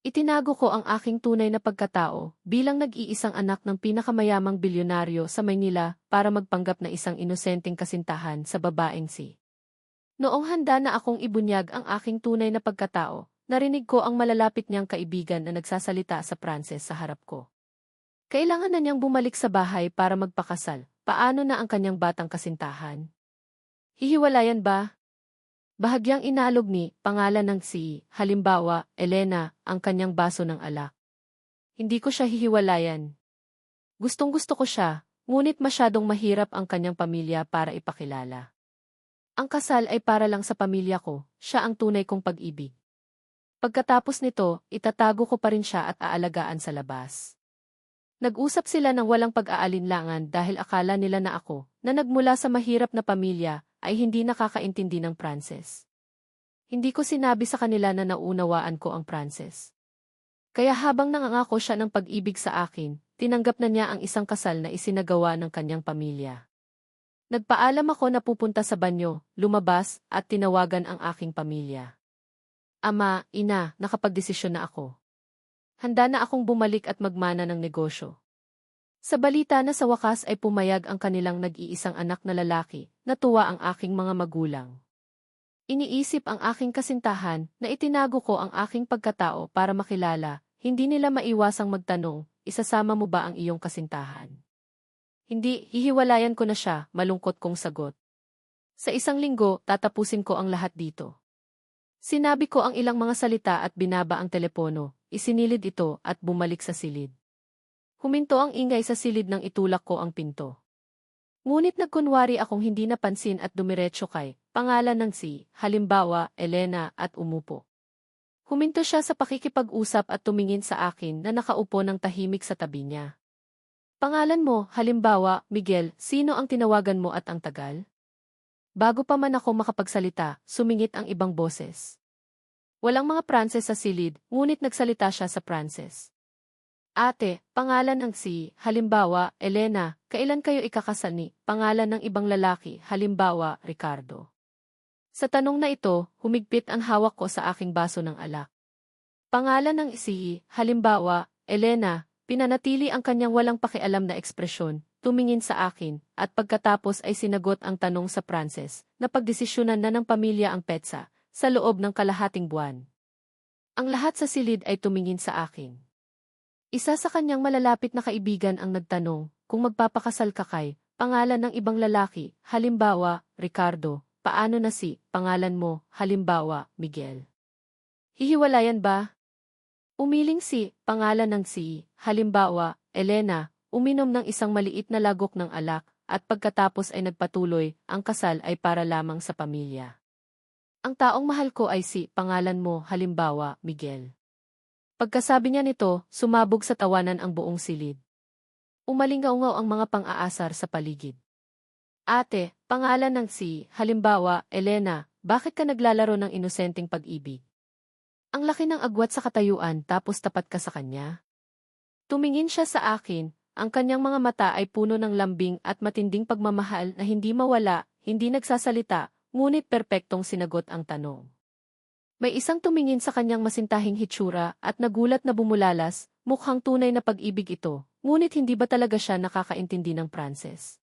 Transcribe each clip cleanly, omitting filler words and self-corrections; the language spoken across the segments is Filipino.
Itinago ko ang aking tunay na pagkatao bilang nag-iisang anak ng pinakamayamang bilyonaryo sa Maynila para magpanggap na isang inosenteng kasintahan sa babaeng si. Noong handa na akong ibunyag ang aking tunay na pagkatao, narinig ko ang malalapit niyang kaibigan na nagsasalita sa Pranses sa harap ko. Kailangan na niyang bumalik sa bahay para magpakasal. Paano na ang kanyang batang kasintahan? Hihiwalayan ba? Bahagyang inalog ni, pangalan ng si, halimbawa, Elena, ang kanyang baso ng alak. Hindi ko siya hihiwalayan. Gustong-gusto ko siya, ngunit masyadong mahirap ang kanyang pamilya para ipakilala. Ang kasal ay para lang sa pamilya ko, siya ang tunay kong pag-ibig. Pagkatapos nito, itatago ko pa rin siya at aalagaan sa labas. Nag-usap sila ng walang pag-aalinlangan dahil akala nila na ako, na nagmula sa mahirap na pamilya, ay hindi nakakaintindi ng Pranses. Hindi ko sinabi sa kanila na naunawaan ko ang Pranses. Kaya habang nangangako siya ng pag-ibig sa akin, tinanggap na niya ang isang kasal na isinagawa ng kanyang pamilya. Nagpaalam ako na pupunta sa banyo, lumabas, at tinawagan ang aking pamilya. Ama, ina, nakapagdesisyon na ako. Handa na akong bumalik at magmana ng negosyo. Sa balita na sa wakas ay pumayag ang kanilang nag-iisang anak na lalaki, natuwa ang aking mga magulang. Iniisip ang aking kasintahan na itinago ko ang aking pagkatao para makilala, hindi nila maiwasang magtanong, isasama mo ba ang iyong kasintahan? Hindi, hihiwalayan ko na siya, malungkot kong sagot. Sa isang linggo, tatapusin ko ang lahat dito. Sinabi ko ang ilang mga salita at binaba ang telepono, isinilid ito at bumalik sa silid. Huminto ang ingay sa silid nang itulak ko ang pinto. Ngunit nagkunwari akong hindi napansin at dumiretso kay, pangalan ng si, halimbawa, Elena at umupo. Huminto siya sa pakikipag-usap at tumingin sa akin na nakaupo ng tahimik sa tabi niya. Pangalan mo, halimbawa, Miguel, sino ang tinawagan mo at ang tagal? Bago pa man ako makapagsalita, sumingit ang ibang boses. Walang mga Pranses sa silid, ngunit nagsalita siya sa Pranses. Ate, pangalan ng si, halimbawa, Elena, kailan kayo ikakasal ni, pangalan ng ibang lalaki, halimbawa, Ricardo. Sa tanong na ito, humigpit ang hawak ko sa aking baso ng alak. Pangalan ng si, halimbawa, Elena, pinanatili ang kanyang walang pakialam na ekspresyon, tumingin sa akin, at pagkatapos ay sinagot ang tanong sa Pranses, na pagdesisyonan na ng pamilya ang petsa, sa loob ng kalahating buwan. Ang lahat sa silid ay tumingin sa akin. Isa sa kanyang malalapit na kaibigan ang nagtanong, kung magpapakasal ka kay, pangalan ng ibang lalaki, halimbawa, Ricardo, paano na si, pangalan mo, halimbawa, Miguel. Hihiwalayan ba? Umiling si, pangalan ng si, halimbawa, Elena, uminom ng isang maliit na lagok ng alak, at pagkatapos ay nagpatuloy, ang kasal ay para lamang sa pamilya. Ang taong mahal ko ay si, pangalan mo, halimbawa, Miguel. Pagkasabi niya nito, sumabog sa tawanan ang buong silid. Umalingaw-ngaw ang mga pang-aasar sa paligid. Ate, pangalan ng si, halimbawa, Elena, bakit ka naglalaro ng inosenteng pag-ibig? Ang laki ng agwat sa katayuan tapos tapat ka sa kanya. Tumingin siya sa akin, ang kanyang mga mata ay puno ng lambing at matinding pagmamahal na hindi mawala, hindi nagsasalita, ngunit perpektong sinagot ang tanong. May isang tumingin sa kanyang masintahing hitsura at nagulat na bumulalas, mukhang tunay na pag-ibig ito, ngunit hindi ba talaga siya nakakaintindi ng Pranses?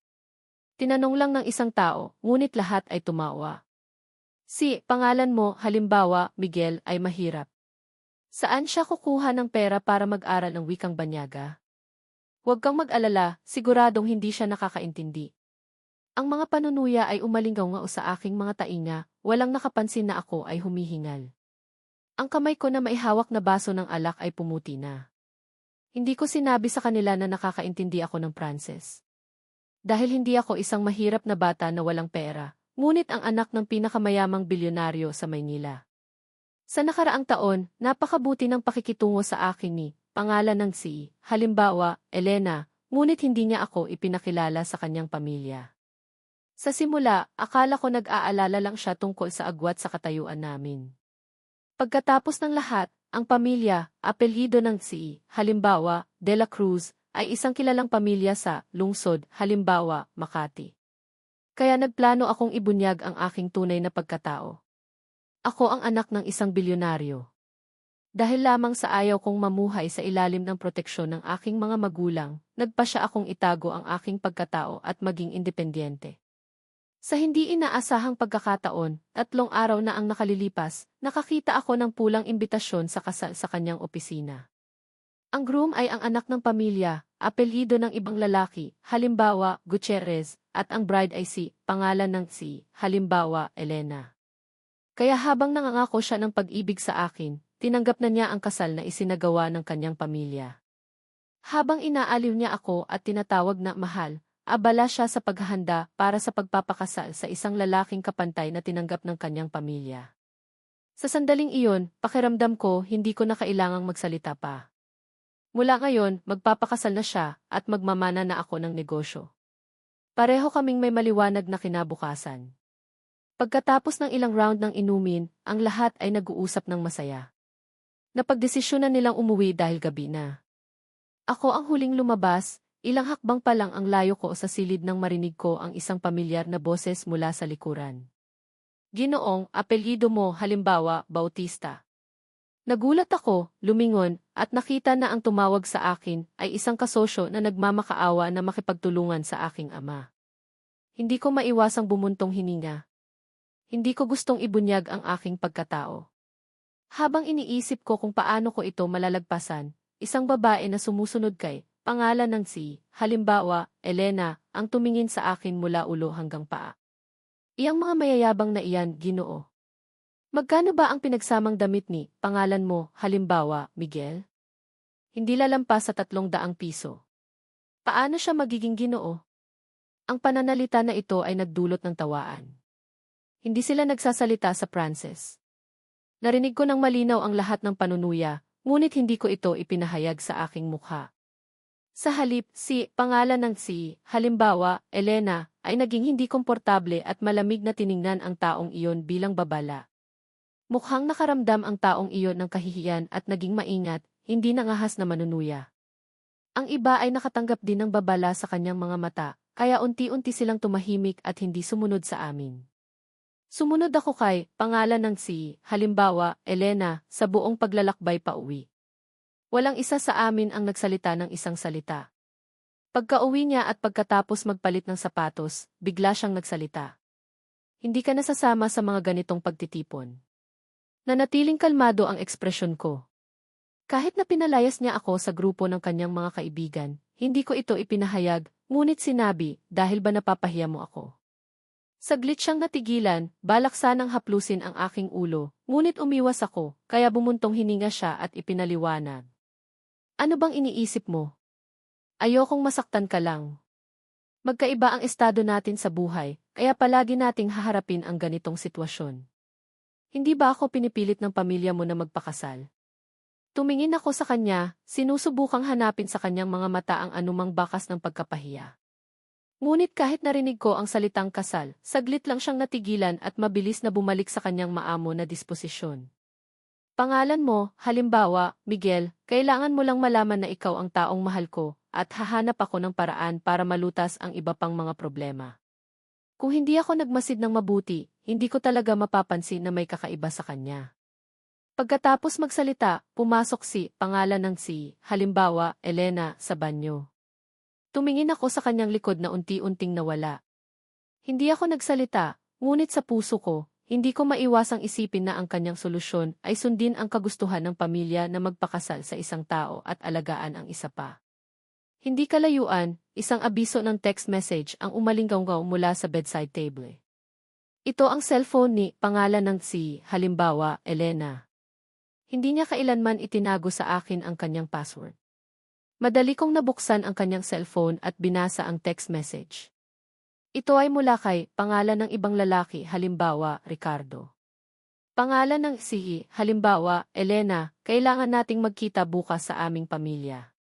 Tinanong lang ng isang tao, ngunit lahat ay tumawa. Si, pangalan mo, halimbawa, Miguel, ay mahirap. Saan siya kukuha ng pera para mag-aral ng wikang banyaga? Huwag kang mag-alala, siguradong hindi siya nakakaintindi. Ang mga panunuya ay umalingaw-ngaw sa aking mga tainga, walang nakapansin na ako ay humihingal. Ang kamay ko na maihawak na baso ng alak ay pumuti na. Hindi ko sinabi sa kanila na nakakaintindi ako ng Pranses. Dahil hindi ako isang mahirap na bata na walang pera, ngunit ang anak ng pinakamayamang bilyonaryo sa Maynila. Sa nakaraang taon, napakabuti ng pakikitungo sa akin ni, pangalan ng si, halimbawa, Elena, ngunit hindi niya ako ipinakilala sa kanyang pamilya. Sa simula, akala ko nag-aalala lang siya tungkol sa agwat sa katayuan namin. Pagkatapos ng lahat, ang pamilya, apelyido ng si, halimbawa, De La Cruz, ay isang kilalang pamilya sa lungsod, halimbawa, Makati. Kaya nagplano akong ibunyag ang aking tunay na pagkatao. Ako ang anak ng isang bilyonaryo. Dahil lamang sa ayaw kong mamuhay sa ilalim ng proteksyon ng aking mga magulang, nagpasya akong itago ang aking pagkatao at maging independyente. Sa hindi inaasahang pagkakataon, 3 araw na ang nakalilipas, nakakita ako ng pulang imbitasyon sa kasal sa kanyang opisina. Ang groom ay ang anak ng pamilya, apelyido ng ibang lalaki, halimbawa, Gutierrez, at ang bride ay pangalan ng halimbawa, Elena. Kaya habang nangangako siya ng pag-ibig sa akin, tinanggap na niya ang kasal na isinagawa ng kanyang pamilya. Habang inaaliw niya ako at tinatawag na mahal, abala siya sa paghahanda para sa pagpapakasal sa isang lalaking kapantay na tinanggap ng kanyang pamilya. Sa sandaling iyon, pakiramdam ko hindi ko na kailangang magsalita pa. Mula ngayon, magpapakasal na siya at magmamana na ako ng negosyo. Pareho kaming may maliwanag na kinabukasan. Pagkatapos ng ilang round ng inumin, ang lahat ay nag-uusap ng masaya. Napagdesisyonan nilang umuwi dahil gabi na. Ako ang huling lumabas, ilang hakbang pa lang ang layo ko sa silid nang marinig ko ang isang pamilyar na boses mula sa likuran. Ginoong, apelyido mo, halimbawa, Bautista. Nagulat ako, lumingon, at nakita na ang tumawag sa akin ay isang kasosyo na nagmamakaawa na makipagtulungan sa aking ama. Hindi ko maiwasang bumuntong hininga. Hindi ko gustong ibunyag ang aking pagkatao. Habang iniisip ko kung paano ko ito malalagpasan, isang babae na sumusunod kay, pangalan ng halimbawa, Elena, ang tumingin sa akin mula ulo hanggang paa. Iyang mga mayayabang na iyan, Ginoo. Magkano ba ang pinagsamang damit ni, pangalan mo, halimbawa, Miguel? Hindi lalampas sa 300 piso. Paano siya magiging Ginoo? Ang pananalita na ito ay nagdulot ng tawaan. Hindi sila nagsasalita sa Pranses. Narinig ko ng malinaw ang lahat ng panunuya, ngunit hindi ko ito ipinahayag sa aking mukha. Sa halip, pangalan ng halimbawa, Elena, ay naging hindi komportable at malamig na tiningnan ang taong iyon bilang babala. Mukhang nakaramdam ang taong iyon ng kahihiyan at naging maingat, hindi nangahas na manunuya. Ang iba ay nakatanggap din ng babala sa kanyang mga mata, kaya unti-unti silang tumahimik at hindi sumunod sa amin. Sumunod ako kay, pangalan ng halimbawa, Elena, sa buong paglalakbay pa uwi. Walang isa sa amin ang nagsalita ng isang salita. Pagka-uwi niya at pagkatapos magpalit ng sapatos, bigla siyang nagsalita. Hindi ka nasasama sa mga ganitong pagtitipon. Nanatiling kalmado ang ekspresyon ko. Kahit na pinalayas niya ako sa grupo ng kanyang mga kaibigan, hindi ko ito ipinahayag, ngunit sinabi, dahil ba napapahiya mo ako? Saglit siyang natigilan, balak sanang haplusin ang aking ulo, ngunit umiwas ako, kaya bumuntong hininga siya at ipinaliwanag. Ano bang iniisip mo? Ayokong masaktan ka lang. Magkaiba ang estado natin sa buhay, kaya palagi nating haharapin ang ganitong sitwasyon. Hindi ba ako pinipilit ng pamilya mo na magpakasal? Tumingin ako sa kanya, sinusubukang hanapin sa kanyang mga mata ang anumang bakas ng pagkapahiya. Ngunit kahit narinig ko ang salitang kasal, saglit lang siyang natigilan at mabilis na bumalik sa kanyang maamo na disposisyon. Pangalan mo, halimbawa, Miguel, kailangan mo lang malaman na ikaw ang taong mahal ko, at hahanap ako ng paraan para malutas ang iba pang mga problema. Kung hindi ako nagmasid ng mabuti, hindi ko talaga mapapansin na may kakaiba sa kanya. Pagkatapos magsalita, pumasok pangalan ng halimbawa, Elena, sa banyo. Tumingin ako sa kanyang likod na unti-unting nawala. Hindi ako nagsalita, ngunit sa puso ko, hindi ko maiwasang isipin na ang kanyang solusyon ay sundin ang kagustuhan ng pamilya na magpakasal sa isang tao at alagaan ang isa pa. Hindi kalayuan, isang abiso ng text message ang umalinggaw mula sa bedside table. Ito ang cellphone ni, pangalan ng halimbawa, Elena. Hindi niya kailanman itinago sa akin ang kanyang password. Madali kong nabuksan ang kanyang cellphone at binasa ang text message. Ito ay mula kay, pangalan ng ibang lalaki, halimbawa, Ricardo. Pangalan ng halimbawa, Elena, kailangan nating magkita bukas sa aming pamilya.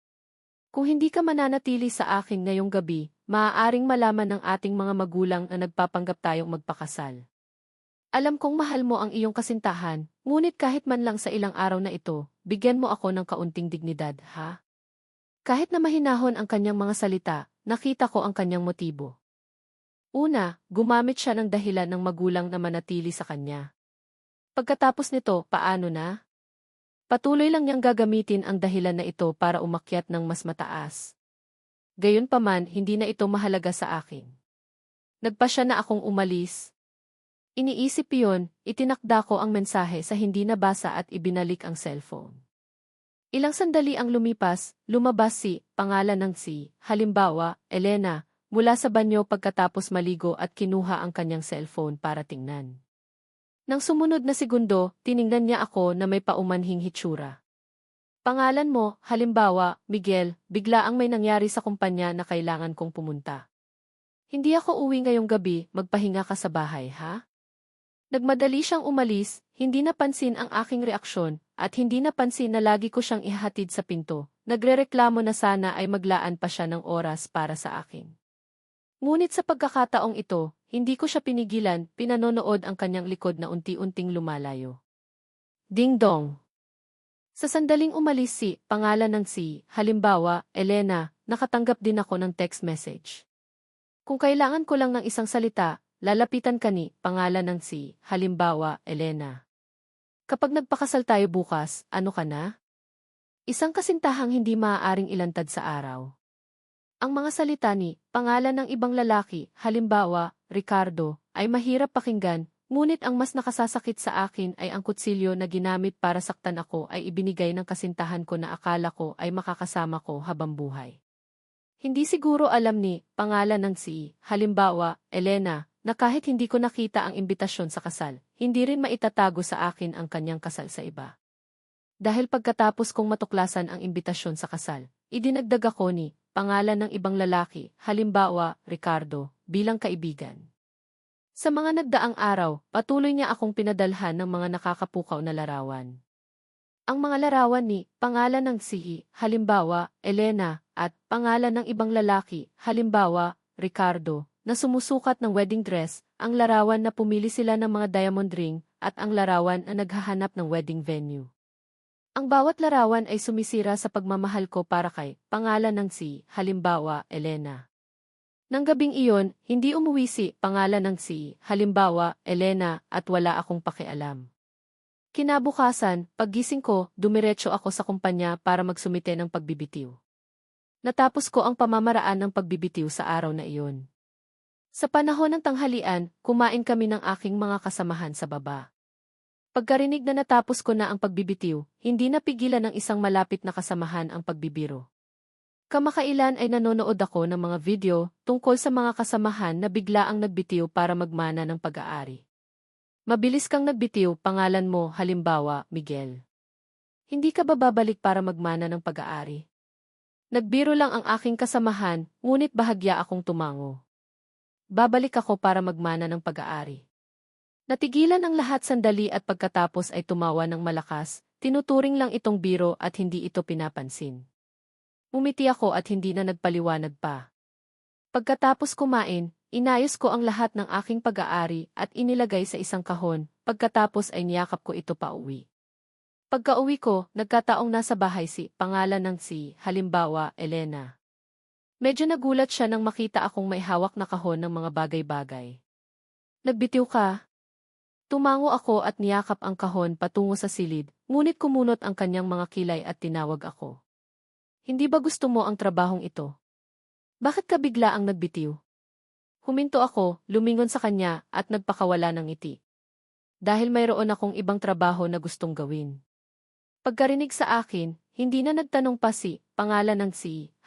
Kung hindi ka mananatili sa akin ngayong gabi, maaaring malaman ng ating mga magulang na nagpapanggap tayong magpakasal. Alam kong mahal mo ang iyong kasintahan, ngunit kahit man lang sa ilang araw na ito, bigyan mo ako ng kaunting dignidad, ha? Kahit na mahinahon ang kanyang mga salita, nakita ko ang kanyang motibo. Una, gumamit siya ng dahilan ng magulang na manatili sa kanya. Pagkatapos nito, paano na? Patuloy lang niyang gagamitin ang dahilan na ito para umakyat ng mas mataas. Gayunpaman, hindi na ito mahalaga sa akin. Nagpasya na akong umalis. Iniisip iyon, itinakda ko ang mensahe sa hindi nabasa at ibinalik ang cellphone. Ilang sandali ang lumipas, lumabas pangalan ng halimbawa, Elena, mula sa banyo pagkatapos maligo at kinuha ang kanyang cellphone para tingnan. Nang sumunod na segundo, tiningnan niya ako na may paumanhing hitsura. Pangalan mo, halimbawa, Miguel, bigla ang may nangyari sa kumpanya na kailangan kong pumunta. Hindi ako uwi ngayong gabi, magpahinga ka sa bahay, ha? Nagmadali siyang umalis, hindi napansin ang aking reaksyon, at hindi napansin na lagi ko siyang ihahatid sa pinto. Nagrereklamo na sana ay maglaan pa siya ng oras para sa akin. Ngunit sa pagkakataong ito, hindi ko siya pinigilan, pinanonood ang kanyang likod na unti-unting lumalayo. Ding dong! Sa sandaling umalis pangalan ng halimbawa, Elena, nakatanggap din ako ng text message. Kung kailangan ko lang ng isang salita, lalapitan ka pangalan ng halimbawa, Elena. Kapag nagpakasal tayo bukas, ano ka na? Isang kasintahang hindi maaaring ilantad sa araw. Ang mga salita pangalan ng ibang lalaki, halimbawa, Ricardo, ay mahirap pakinggan, ngunit ang mas nakasasakit sa akin ay ang kutsilyo na ginamit para saktan ako ay ibinigay ng kasintahan ko na akala ko ay makakasama ko habang buhay. Hindi siguro alam pangalan ng halimbawa, Elena, na kahit hindi ko nakita ang imbitasyon sa kasal, hindi rin maitatago sa akin ang kanyang kasal sa iba. Dahil pagkatapos kong matuklasan ang imbitasyon sa kasal, idinagdag ako pangalan ng ibang lalaki, halimbawa, Ricardo, bilang kaibigan. Sa mga nagdaang araw, patuloy niya akong pinadalhan ng mga nakakapukaw na larawan. Ang mga larawan pangalan ng halimbawa, Elena, at pangalan ng ibang lalaki, halimbawa, Ricardo, na sumusukat ng wedding dress, ang larawan na pumili sila ng mga diamond ring, at ang larawan na naghahanap ng wedding venue. Ang bawat larawan ay sumisira sa pagmamahal ko para kay pangalan ng halimbawa, Elena. Nang gabing iyon, hindi umuwi pangalan ng halimbawa, Elena, at wala akong pakialam. Kinabukasan, paggising ko, dumiretso ako sa kumpanya para magsumite ng pagbibitiw. Natapos ko ang pamamaraan ng pagbibitiw sa araw na iyon. Sa panahon ng tanghalian, kumain kami ng aking mga kasamahan sa baba. Pagkarinig na natapos ko na ang pagbibitiw, hindi napigilan ng isang malapit na kasamahan ang pagbibiro. Kamakailan ay nanonood ako ng mga video tungkol sa mga kasamahan na bigla ang nagbitiw para magmana ng pag-aari. Mabilis kang nagbitiw, pangalan mo, halimbawa, Miguel. Hindi ka ba babalik para magmana ng pag-aari? Nagbiro lang ang aking kasamahan, ngunit bahagya akong tumango. Babalik ako para magmana ng pag-aari. Natigilan ang lahat sandali at pagkatapos ay tumawa ng malakas, tinuturing lang itong biro at hindi ito pinapansin. Umiti ako at hindi na nagpaliwanag pa. Pagkatapos kumain, inayos ko ang lahat ng aking pag-aari at inilagay sa isang kahon, pagkatapos ay niyakap ko ito pauwi. Pagka-uwi ko, nagkataong nasa bahay pangalan ng halimbawa, Elena. Medyo nagulat siya nang makita akong may hawak na kahon ng mga bagay-bagay. Nagbitiw ka? Tumango ako at niyakap ang kahon patungo sa silid, ngunit kumunot ang kanyang mga kilay at tinawag ako. Hindi ba gusto mo ang trabahong ito? Bakit ka bigla ang nagbitiw? Huminto ako, lumingon sa kanya at nagpakawala ng ngiti. Dahil mayroon akong ibang trabaho na gustong gawin. Pagkarinig sa akin, hindi na nagtanong pa pangalan ng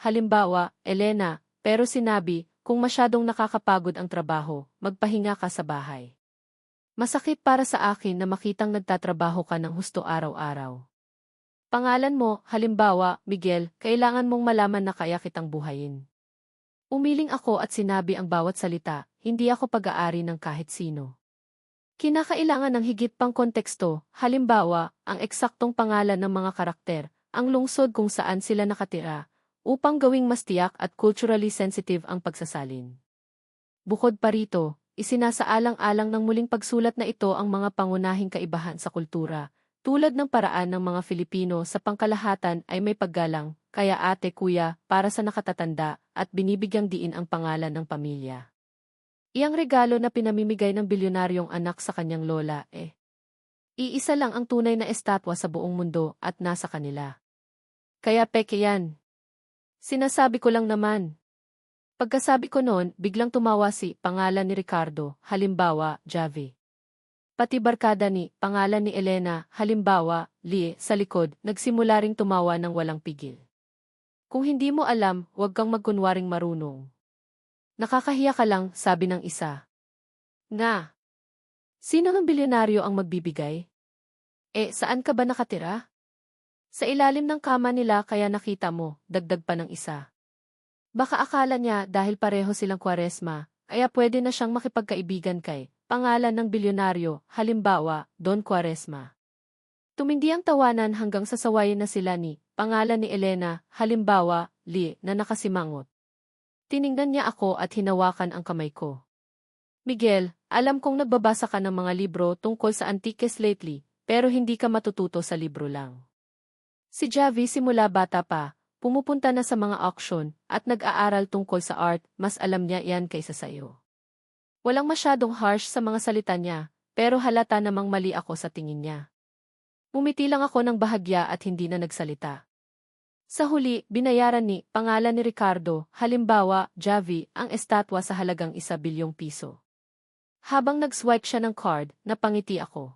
halimbawa, Elena, pero sinabi, kung masyadong nakakapagod ang trabaho, magpahinga ka sa bahay. Masakit para sa akin na makitang nagtatrabaho ka ng husto araw-araw. Pangalan mo, halimbawa, Miguel, kailangan mong malaman na kaya kitang buhayin. Umiling ako at sinabi ang bawat salita, hindi ako pag-aari ng kahit sino. Kinakailangan ng higit pang konteksto, halimbawa, ang eksaktong pangalan ng mga karakter, ang lungsod kung saan sila nakatira, upang gawing mas tiyak at culturally sensitive ang pagsasalin. Bukod pa rito, isinasaalang-alang ng muling pagsulat na ito ang mga pangunahing kaibahan sa kultura, tulad ng paraan ng mga Filipino sa pangkalahatan ay may paggalang, kaya ate kuya, para sa nakatatanda, at binibigyang diin ang pangalan ng pamilya. Iyang regalo na pinamimigay ng bilyonaryong anak sa kanyang lola Iisa lang ang tunay na estatwa sa buong mundo at nasa kanila. Kaya peke yan. Sinasabi ko lang naman. Pagkasabi ko noon, biglang tumawa si pangalan ni Ricardo, halimbawa, Javi. Pati barkada ni pangalan ni Elena, halimbawa, Lie, sa likod, nagsimula ring tumawa ng walang pigil. Kung hindi mo alam, huwag kang magkunwaring marunong. Nakakahiya ka lang, sabi ng isa. Nga. Sino ng bilyonaryo ang magbibigay? Saan ka ba nakatira? Sa ilalim ng kama nila kaya nakita mo, dagdag pa ng isa. Baka akala niya dahil pareho silang Kwaresma, kaya pwede na siyang makipagkaibigan kay pangalan ng bilyonaryo, halimbawa, Don Quaresma. Tumindi ang tawanan hanggang sasawayin na sila ni pangalan ni Elena, halimbawa, Lie, na nakasimangot. Tiningnan niya ako at hinawakan ang kamay ko. Miguel, alam kong nagbabasa ka ng mga libro tungkol sa antikes lately, pero hindi ka matututo sa libro lang. Si Javi simula bata pa, pumupunta na sa mga auction at nag-aaral tungkol sa art, mas alam niya yan kaysa sayo. Walang masyadong harsh sa mga salita niya, pero halata namang mali ako sa tingin niya. Umiti lang ako ng bahagya at hindi na nagsalita. Sa huli, binayaran ni pangalan ni Ricardo, halimbawa, Javi, ang estatwa sa halagang 1 bilyong piso. Habang nag-swipe siya ng card, napangiti ako.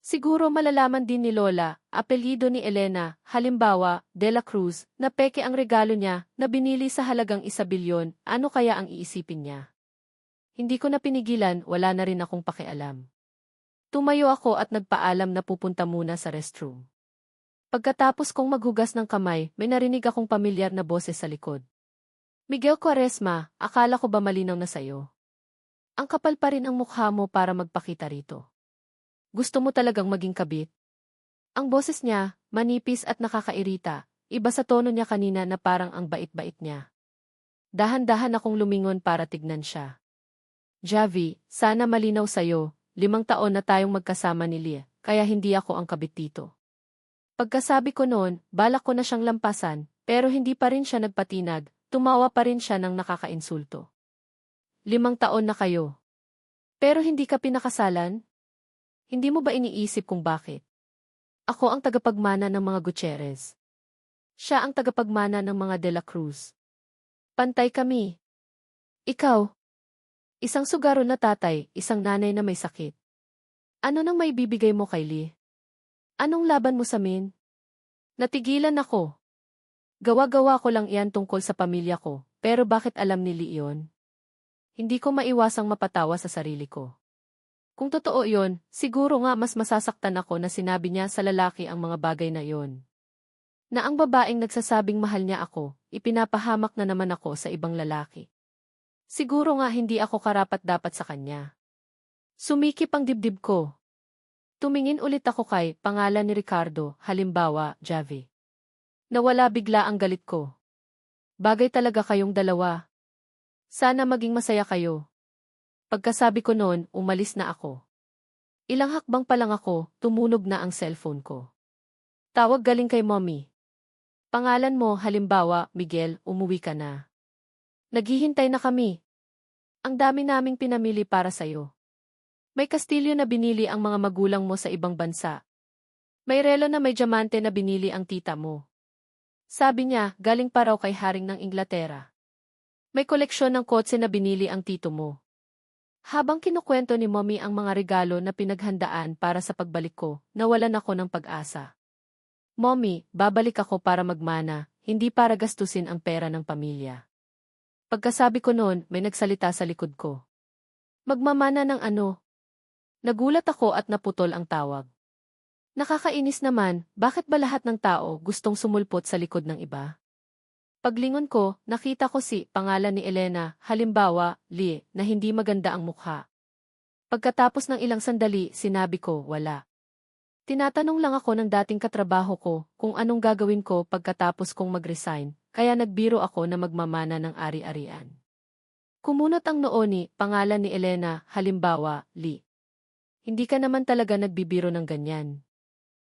Siguro malalaman din ni Lola, apelyido ni Elena, halimbawa, De La Cruz, na peke ang regalo niya, na binili sa halagang 1 bilyon, ano kaya ang iisipin niya? Hindi ko na pinigilan, wala na rin akong pakialam. Tumayo ako at nagpaalam na pupunta muna sa restroom. Pagkatapos kong maghugas ng kamay, may narinig akong pamilyar na boses sa likod. Miguel Quaresma, akala ko ba malinaw na sayo? Ang kapal pa rin ang mukha mo para magpakita rito. Gusto mo talagang maging kabit? Ang boses niya, manipis at nakakairita, iba sa tono niya kanina na parang ang bait-bait niya. Dahan-dahan akong lumingon para tignan siya. Javi, sana malinaw sayo, 5 taon na tayong magkasama ni Lie, kaya hindi ako ang kabit dito. Pagkasabi ko noon, balak ko na siyang lampasan, pero hindi pa rin siya nagpatinag, tumawa pa rin siya ng nakakainsulto. 5 taon na kayo. Pero hindi ka pinakasalan? Hindi mo ba iniisip kung bakit? Ako ang tagapagmana ng mga Gutierrez. Siya ang tagapagmana ng mga De La Cruz. Pantay kami. Ikaw. Isang sugaro na tatay, isang nanay na may sakit. Ano nang may bibigay mo kay Lie? Anong laban mo sa min? Natigilan ako. Gawa-gawa ko lang iyan tungkol sa pamilya ko, pero bakit alam ni Lie yun? Hindi ko maiwasang mapatawa sa sarili ko. Kung totoo yon, siguro nga mas masasaktan ako na sinabi niya sa lalaki ang mga bagay na yon. Na ang babaeng nagsasabing mahal niya ako, ipinapahamak na naman ako sa ibang lalaki. Siguro nga hindi ako karapat-dapat sa kanya. Sumikip ang dibdib ko. Tumingin ulit ako kay pangalan ni Ricardo, halimbawa, Javi. Nawala bigla ang galit ko. Bagay talaga kayong dalawa. Sana maging masaya kayo. Pagkasabi ko noon, umalis na ako. Ilang hakbang pa lang ako, tumunog na ang cellphone ko. Tawag galing kay mommy. Pangalan mo, halimbawa, Miguel, umuwi ka na. Naghihintay na kami. Ang dami naming pinamili para sayo. May kastilyo na binili ang mga magulang mo sa ibang bansa. May relo na may diamante na binili ang tita mo. Sabi niya, galing pa raw kay Haring ng Inglaterra. May koleksyon ng kotse na binili ang tito mo. Habang kinukwento ni mommy ang mga regalo na pinaghandaan para sa pagbalik ko, nawalan ako ng pag-asa. Mommy, babalik ako para magmana, hindi para gastusin ang pera ng pamilya. Pagkasabi ko noon, may nagsalita sa likod ko. Magmamana ng ano? Nagulat ako at naputol ang tawag. Nakakainis naman, bakit ba lahat ng tao gustong sumulpot sa likod ng iba? Paglingon ko, nakita ko si pangalan ni Elena, halimbawa, Lie, na hindi maganda ang mukha. Pagkatapos ng ilang sandali, sinabi ko, wala. Tinatanong lang ako ng dating katrabaho ko kung anong gagawin ko pagkatapos kong mag-resign, kaya nagbiro ako na magmamana ng ari-arian. Kumunot ang noo ni pangalan ni Elena, halimbawa, Lie. Hindi ka naman talaga nagbibiro ng ganyan.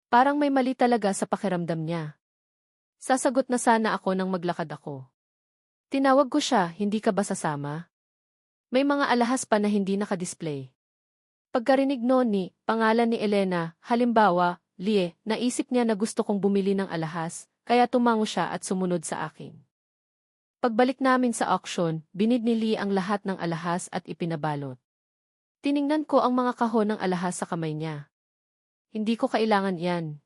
Parang may mali talaga sa pakiramdam niya. Sasagot na sana ako nang maglakad ako. Tinawag ko siya, hindi ka ba sasama? May mga alahas pa na hindi nakadisplay. Pagkarinig noon ni, pangalan ni Elena, halimbawa, Lie, naisip niya na gusto kong bumili ng alahas, kaya tumango siya at sumunod sa akin. Pagbalik namin sa auction, binid ni Lie ang lahat ng alahas at ipinabalot. Tiningnan ko ang mga kahon ng alahas sa kamay niya. Hindi ko kailangan yan.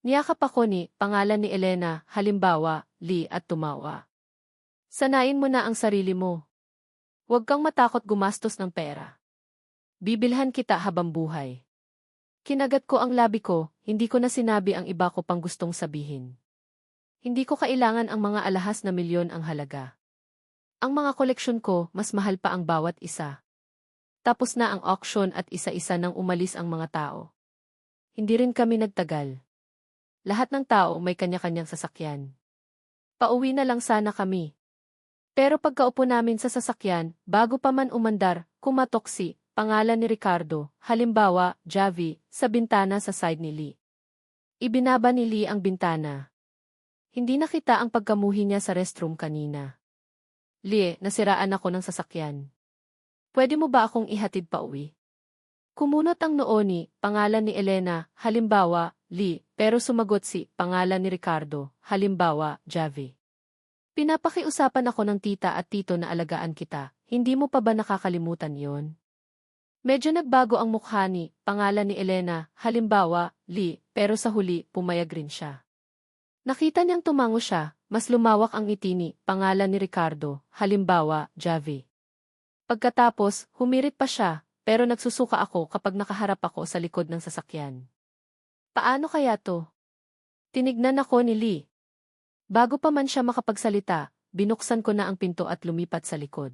Niyakap ako ni, pangalan ni Elena, halimbawa, Lie at tumawa. Sanayin mo na ang sarili mo. Huwag kang matakot gumastos ng pera. Bibilhan kita habang buhay. Kinagat ko ang labi ko, hindi ko na sinabi ang iba ko pang gustong sabihin. Hindi ko kailangan ang mga alahas na milyon ang halaga. Ang mga koleksyon ko, mas mahal pa ang bawat isa. Tapos na ang auction at isa-isa nang umalis ang mga tao. Hindi rin kami nagtagal. Lahat ng tao may kanya-kanyang sasakyan. Pauwi na lang sana kami. Pero pagkaupo namin sa sasakyan, bago pa man umandar, kumatok si, pangalan ni Ricardo, halimbawa, Javi, sa bintana sa side ni Lie. Ibinaba ni Lie ang bintana. Hindi nakita ang pagkamuhi niya sa restroom kanina. Lie, nasiraan ako ng sasakyan. Pwede mo ba akong ihatid pa uwi? Kumunot ang noo ni, pangalan ni Elena, halimbawa, Lie, pero sumagot si, pangalan ni Ricardo, halimbawa, Javi. Pinapakiusapan ako ng tita at tito na alagaan kita, hindi mo pa ba nakakalimutan yon? Medyo nagbago ang mukha ni, pangalan ni Elena, halimbawa, Lie, pero sa huli, pumayag rin siya. Nakita niyang tumango siya, mas lumawak ang ngiti ni, pangalan ni Ricardo, halimbawa, Javi. Pagkatapos, humirit pa siya, pero nagsusuka ako kapag nakaharap ako sa likod ng sasakyan. Paano kaya to? Tinignan ako ni Lie. Bago pa man siya makapagsalita, binuksan ko na ang pinto at lumipat sa likod.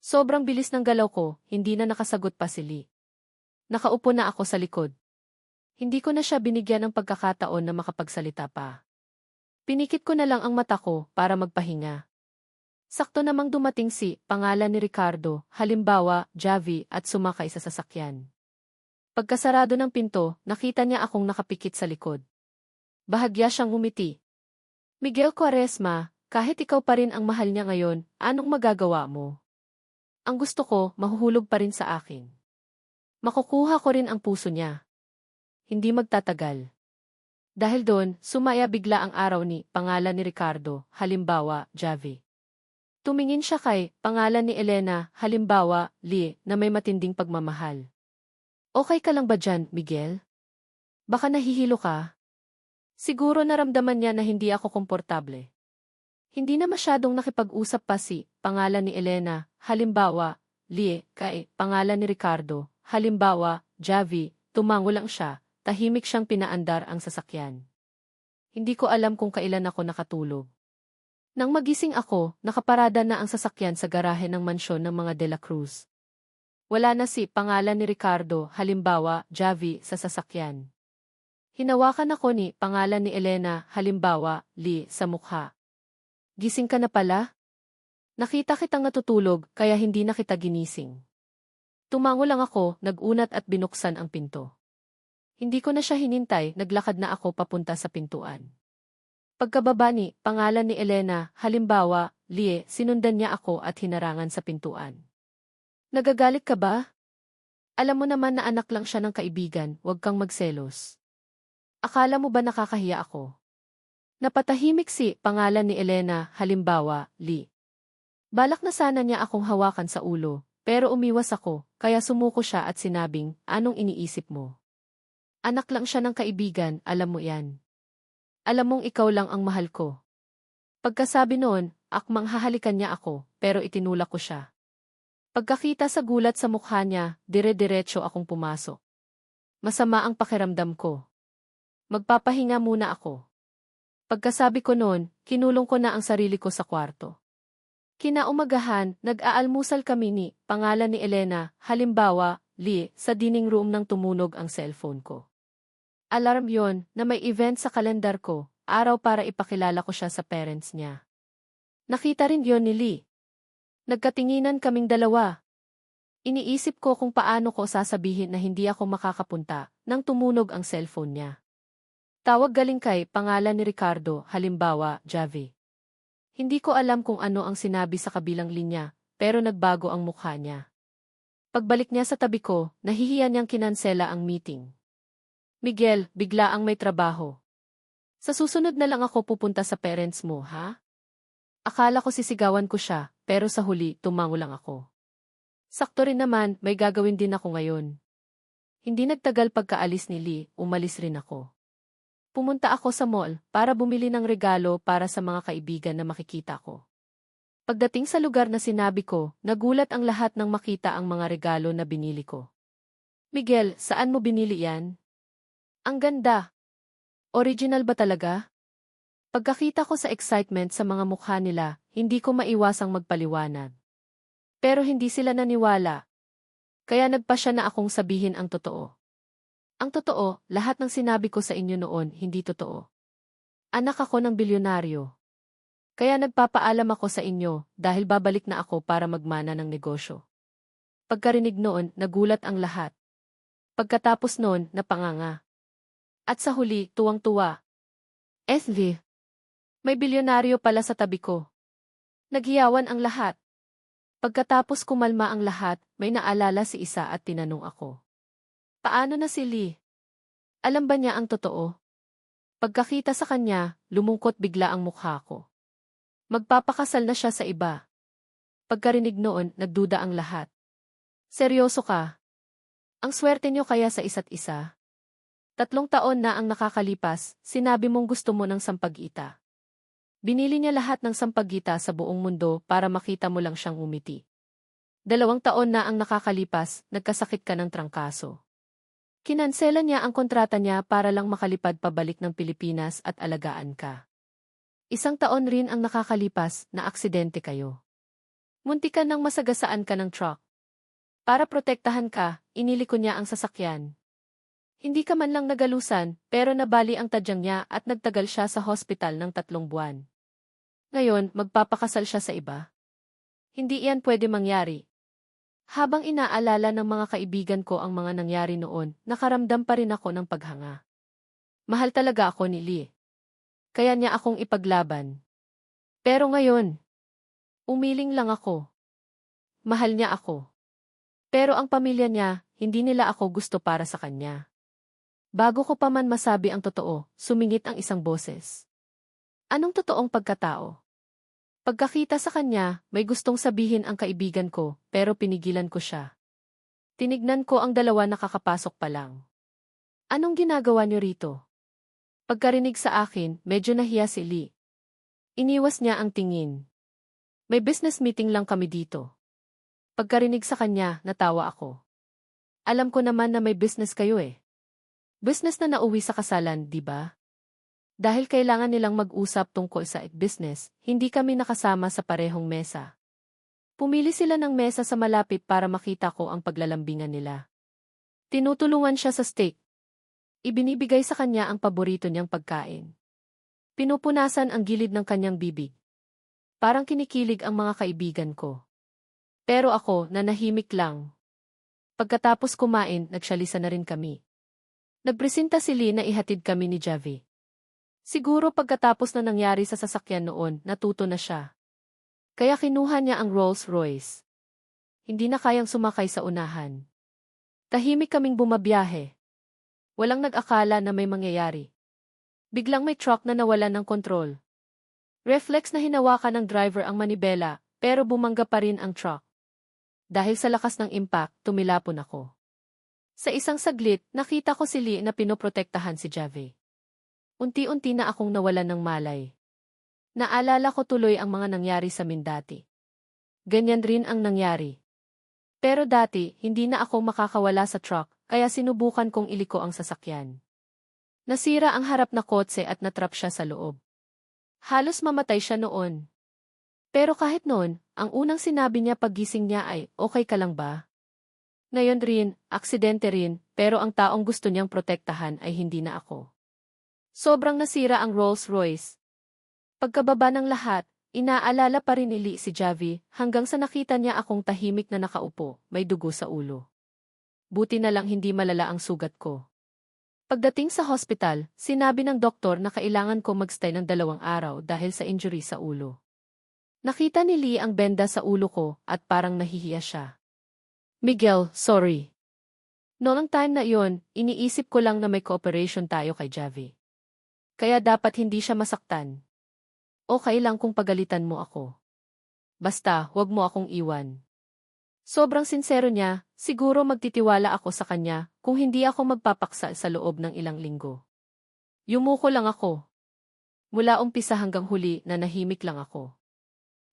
Sobrang bilis ng galaw ko, hindi na nakasagot pa si Lie. Nakaupo na ako sa likod. Hindi ko na siya binigyan ng pagkakataon na makapagsalita pa. Pinikit ko na lang ang mata ko para magpahinga. Sakto namang dumating si, pangalan ni Ricardo, halimbawa, Javi, at sumakay sa sasakyan. Pagkasarado ng pinto, nakita niya akong nakapikit sa likod. Bahagya siyang umiti. Miguel Quaresma, kahit ikaw pa rin ang mahal niya ngayon, anong magagawa mo? Ang gusto ko, mahuhulog pa rin sa akin. Makukuha ko rin ang puso niya. Hindi magtatagal. Dahil doon, sumaya bigla ang araw ni, pangalan ni Ricardo, halimbawa, Javi. Tumingin siya kay, pangalan ni Elena, halimbawa, Lie, na may matinding pagmamahal. Okay ka lang ba dyan, Miguel? Baka nahihilo ka? Siguro naramdaman niya na hindi ako komportable. Hindi na masyadong nakipag-usap pa si, pangalan ni Elena, halimbawa, Lie, kay, pangalan ni Ricardo, halimbawa, Javi, tumango lang siya, tahimik siyang pinaandar ang sasakyan. Hindi ko alam kung kailan ako nakatulog. Nang magising ako, nakaparada na ang sasakyan sa garahe ng mansyon ng mga De La Cruz. Wala na si, pangalan ni Ricardo, halimbawa, Javi, sa sasakyan. Hinawakan ako ni, pangalan ni Elena, halimbawa, Lie, sa mukha. Gising ka na pala? Nakita kitang natutulog, kaya hindi na kita ginising. Tumango lang ako, nag-unat at binuksan ang pinto. Hindi ko na siya hinintay, naglakad na ako papunta sa pintuan. Pagkababa ni, pangalan ni Elena, halimbawa, Lie, sinundan niya ako at hinarangan sa pintuan. Nagagalit ka ba? Alam mo naman na anak lang siya ng kaibigan, huwag kang magselos. Akala mo ba nakakahiya ako? Napatahimik si, pangalan ni Elena, halimbawa, Lie. Balak na sana niya akong hawakan sa ulo, pero umiwas ako, kaya sumuko siya at sinabing, anong iniisip mo? Anak lang siya ng kaibigan, alam mo yan. Alam mong ikaw lang ang mahal ko. Pagkasabi noon, akmang hahalikan niya ako, pero itinulak ko siya. Pagkakita sa gulat sa mukha niya, dire-diretso akong pumasok. Masama ang pakiramdam ko. Magpapahinga muna ako. Pagkasabi ko noon, kinulong ko na ang sarili ko sa kwarto. Kinaumagahan, nag-aalmusal kami ni, pangalan ni Elena, halimbawa, Lie, sa dining room nang tumunog ang cellphone ko. Alarm yon na may event sa kalendar ko, araw para ipakilala ko siya sa parents niya. Nakita rin yon ni Lie. Nagkatinginan kaming dalawa. Iniisip ko kung paano ko sasabihin na hindi ako makakapunta nang tumunog ang cellphone niya. Tawag galing kay, pangalan ni Ricardo, halimbawa, Javi. Hindi ko alam kung ano ang sinabi sa kabilang linya, pero nagbago ang mukha niya. Pagbalik niya sa tabi ko, nahihiya niyang kinansela ang meeting. Miguel, bigla ang may trabaho. Sa susunod na lang ako pupunta sa parents mo, ha? Akala ko sisigawan ko siya, pero sa huli, tumango lang ako. Sakto rin naman, may gagawin din ako ngayon. Hindi nagtagal pagkaalis ni Lee, umalis rin ako. Pumunta ako sa mall para bumili ng regalo para sa mga kaibigan na makikita ko. Pagdating sa lugar na sinabi ko, nagulat ang lahat nang makita ang mga regalo na binili ko. Miguel, saan mo binili yan? Ang ganda. Original ba talaga? Pagkakita ko sa excitement sa mga mukha nila, hindi ko maiwasang magpaliwanag. Pero hindi sila naniwala. Kaya nagpasya na akong sabihin ang totoo. Ang totoo, lahat ng sinabi ko sa inyo noon hindi totoo. Anak ako ng bilyonaryo. Kaya nagpapaalam ako sa inyo dahil babalik na ako para magmana ng negosyo. Pagkarinig noon, nagulat ang lahat. Pagkatapos noon, napanganga. At sa huli, tuwang-tuwa. SV. May bilyonaryo pala sa tabi ko. Naghiyawan ang lahat. Pagkatapos kumalma ang lahat, may naalala si isa at tinanong ako. Paano na si Lee? Alam ba niya ang totoo? Pagkakita sa kanya, lumungkot bigla ang mukha ko. Magpapakasal na siya sa iba. Pagkarinig noon, nagduda ang lahat. Seryoso ka? Ang swerte niyo kaya sa isa't isa? 3 taon na ang nakakalipas, sinabi mong gusto mo ng sampaguita. Binili niya lahat ng sampaguita sa buong mundo para makita mo lang siyang umiti. 2 taon na ang nakakalipas, nagkasakit ka ng trangkaso. Kinansela niya ang kontrata niya para lang makalipad pabalik ng Pilipinas at alagaan ka. 1 taon rin ang nakakalipas na aksidente kayo. Muntikan nang masagasaan ka ng truck. Para protektahan ka, iniliko niya ang sasakyan. Hindi ka man lang nagalusan, pero nabali ang tadyang niya at nagtagal siya sa hospital ng 3 buwan. Ngayon, magpapakasal siya sa iba. Hindi iyan pwede mangyari. Habang inaalala ng mga kaibigan ko ang mga nangyari noon, nakaramdam pa rin ako ng paghanga. Mahal talaga ako ni Lee. Kaya niya akong ipaglaban. Pero ngayon, umiling lang ako. Mahal niya ako. Pero ang pamilya niya, hindi nila ako gusto para sa kanya. Bago ko pa man masabi ang totoo, sumingit ang isang boses. Anong totoong pagkatao? Pagkakita sa kanya, may gustong sabihin ang kaibigan ko, pero pinigilan ko siya. Tinignan ko ang dalawa na kakapasok pa lang. Anong ginagawa niyo rito? Pagkarinig sa akin, medyo nahiya si Lee. Iniwas niya ang tingin. May business meeting lang kami dito. Pagkarinig sa kanya, natawa ako. Alam ko naman na may business kayo eh. Business na nauwi sa kasalan, di ba? Dahil kailangan nilang mag-usap tungkol sa business, hindi kami nakasama sa parehong mesa. Pumili sila ng mesa sa malapit para makita ko ang paglalambingan nila. Tinutulungan siya sa steak. Ibinibigay sa kanya ang paborito niyang pagkain. Pinupunasan ang gilid ng kanyang bibig. Parang kinikilig ang mga kaibigan ko. Pero ako, nanahimik lang. Pagkatapos kumain, nagsyalisa na rin kami. Nagpresenta si Lee na ihatid kami ni Javi. Siguro pagkatapos na nangyari sa sasakyan noon, natuto na siya. Kaya kinuha niya ang Rolls Royce. Hindi na kayang sumakay sa unahan. Tahimik kaming bumabiyahe. Walang nag-akala na may mangyayari. Biglang may truck na nawalan ng kontrol. Reflex na hinawakan ng driver ang manibela, pero bumangga pa rin ang truck. Dahil sa lakas ng impact, tumilapon ako. Sa isang saglit, nakita ko si Lee na pinoprotektahan si Javi. Unti-unti na akong nawalan ng malay. Naalala ko tuloy ang mga nangyari sa amin dati. Ganyan rin ang nangyari. Pero dati, hindi na ako makakawala sa truck, kaya sinubukan kong iliko ang sasakyan. Nasira ang harap na kotse at natrap siya sa loob. Halos mamatay siya noon. Pero kahit noon, ang unang sinabi niya paggising niya ay, okay ka lang ba? Ngayon rin, aksidente rin, pero ang taong gusto niyang protektahan ay hindi na ako. Sobrang nasira ang Rolls Royce. Pagkababa ng lahat, inaalala pa rin ni Lee si Javi hanggang sa nakita niya akong tahimik na nakaupo, may dugo sa ulo. Buti na lang hindi malala ang sugat ko. Pagdating sa hospital, sinabi ng doktor na kailangan ko magstay ng 2 araw dahil sa injury sa ulo. Nakita ni Lee ang benda sa ulo ko at parang nahihiya siya. Miguel, sorry. Noong time na iyon, iniisip ko lang na may cooperation tayo kay Javi. Kaya dapat hindi siya masaktan. Okay lang kung pagalitan mo ako. Basta, huwag mo akong iwan. Sobrang sincero niya, siguro magtitiwala ako sa kanya kung hindi ako magpapaksa sa loob ng ilang linggo. Yumuko lang ako. Mula umpisa hanggang huli na nahimik lang ako.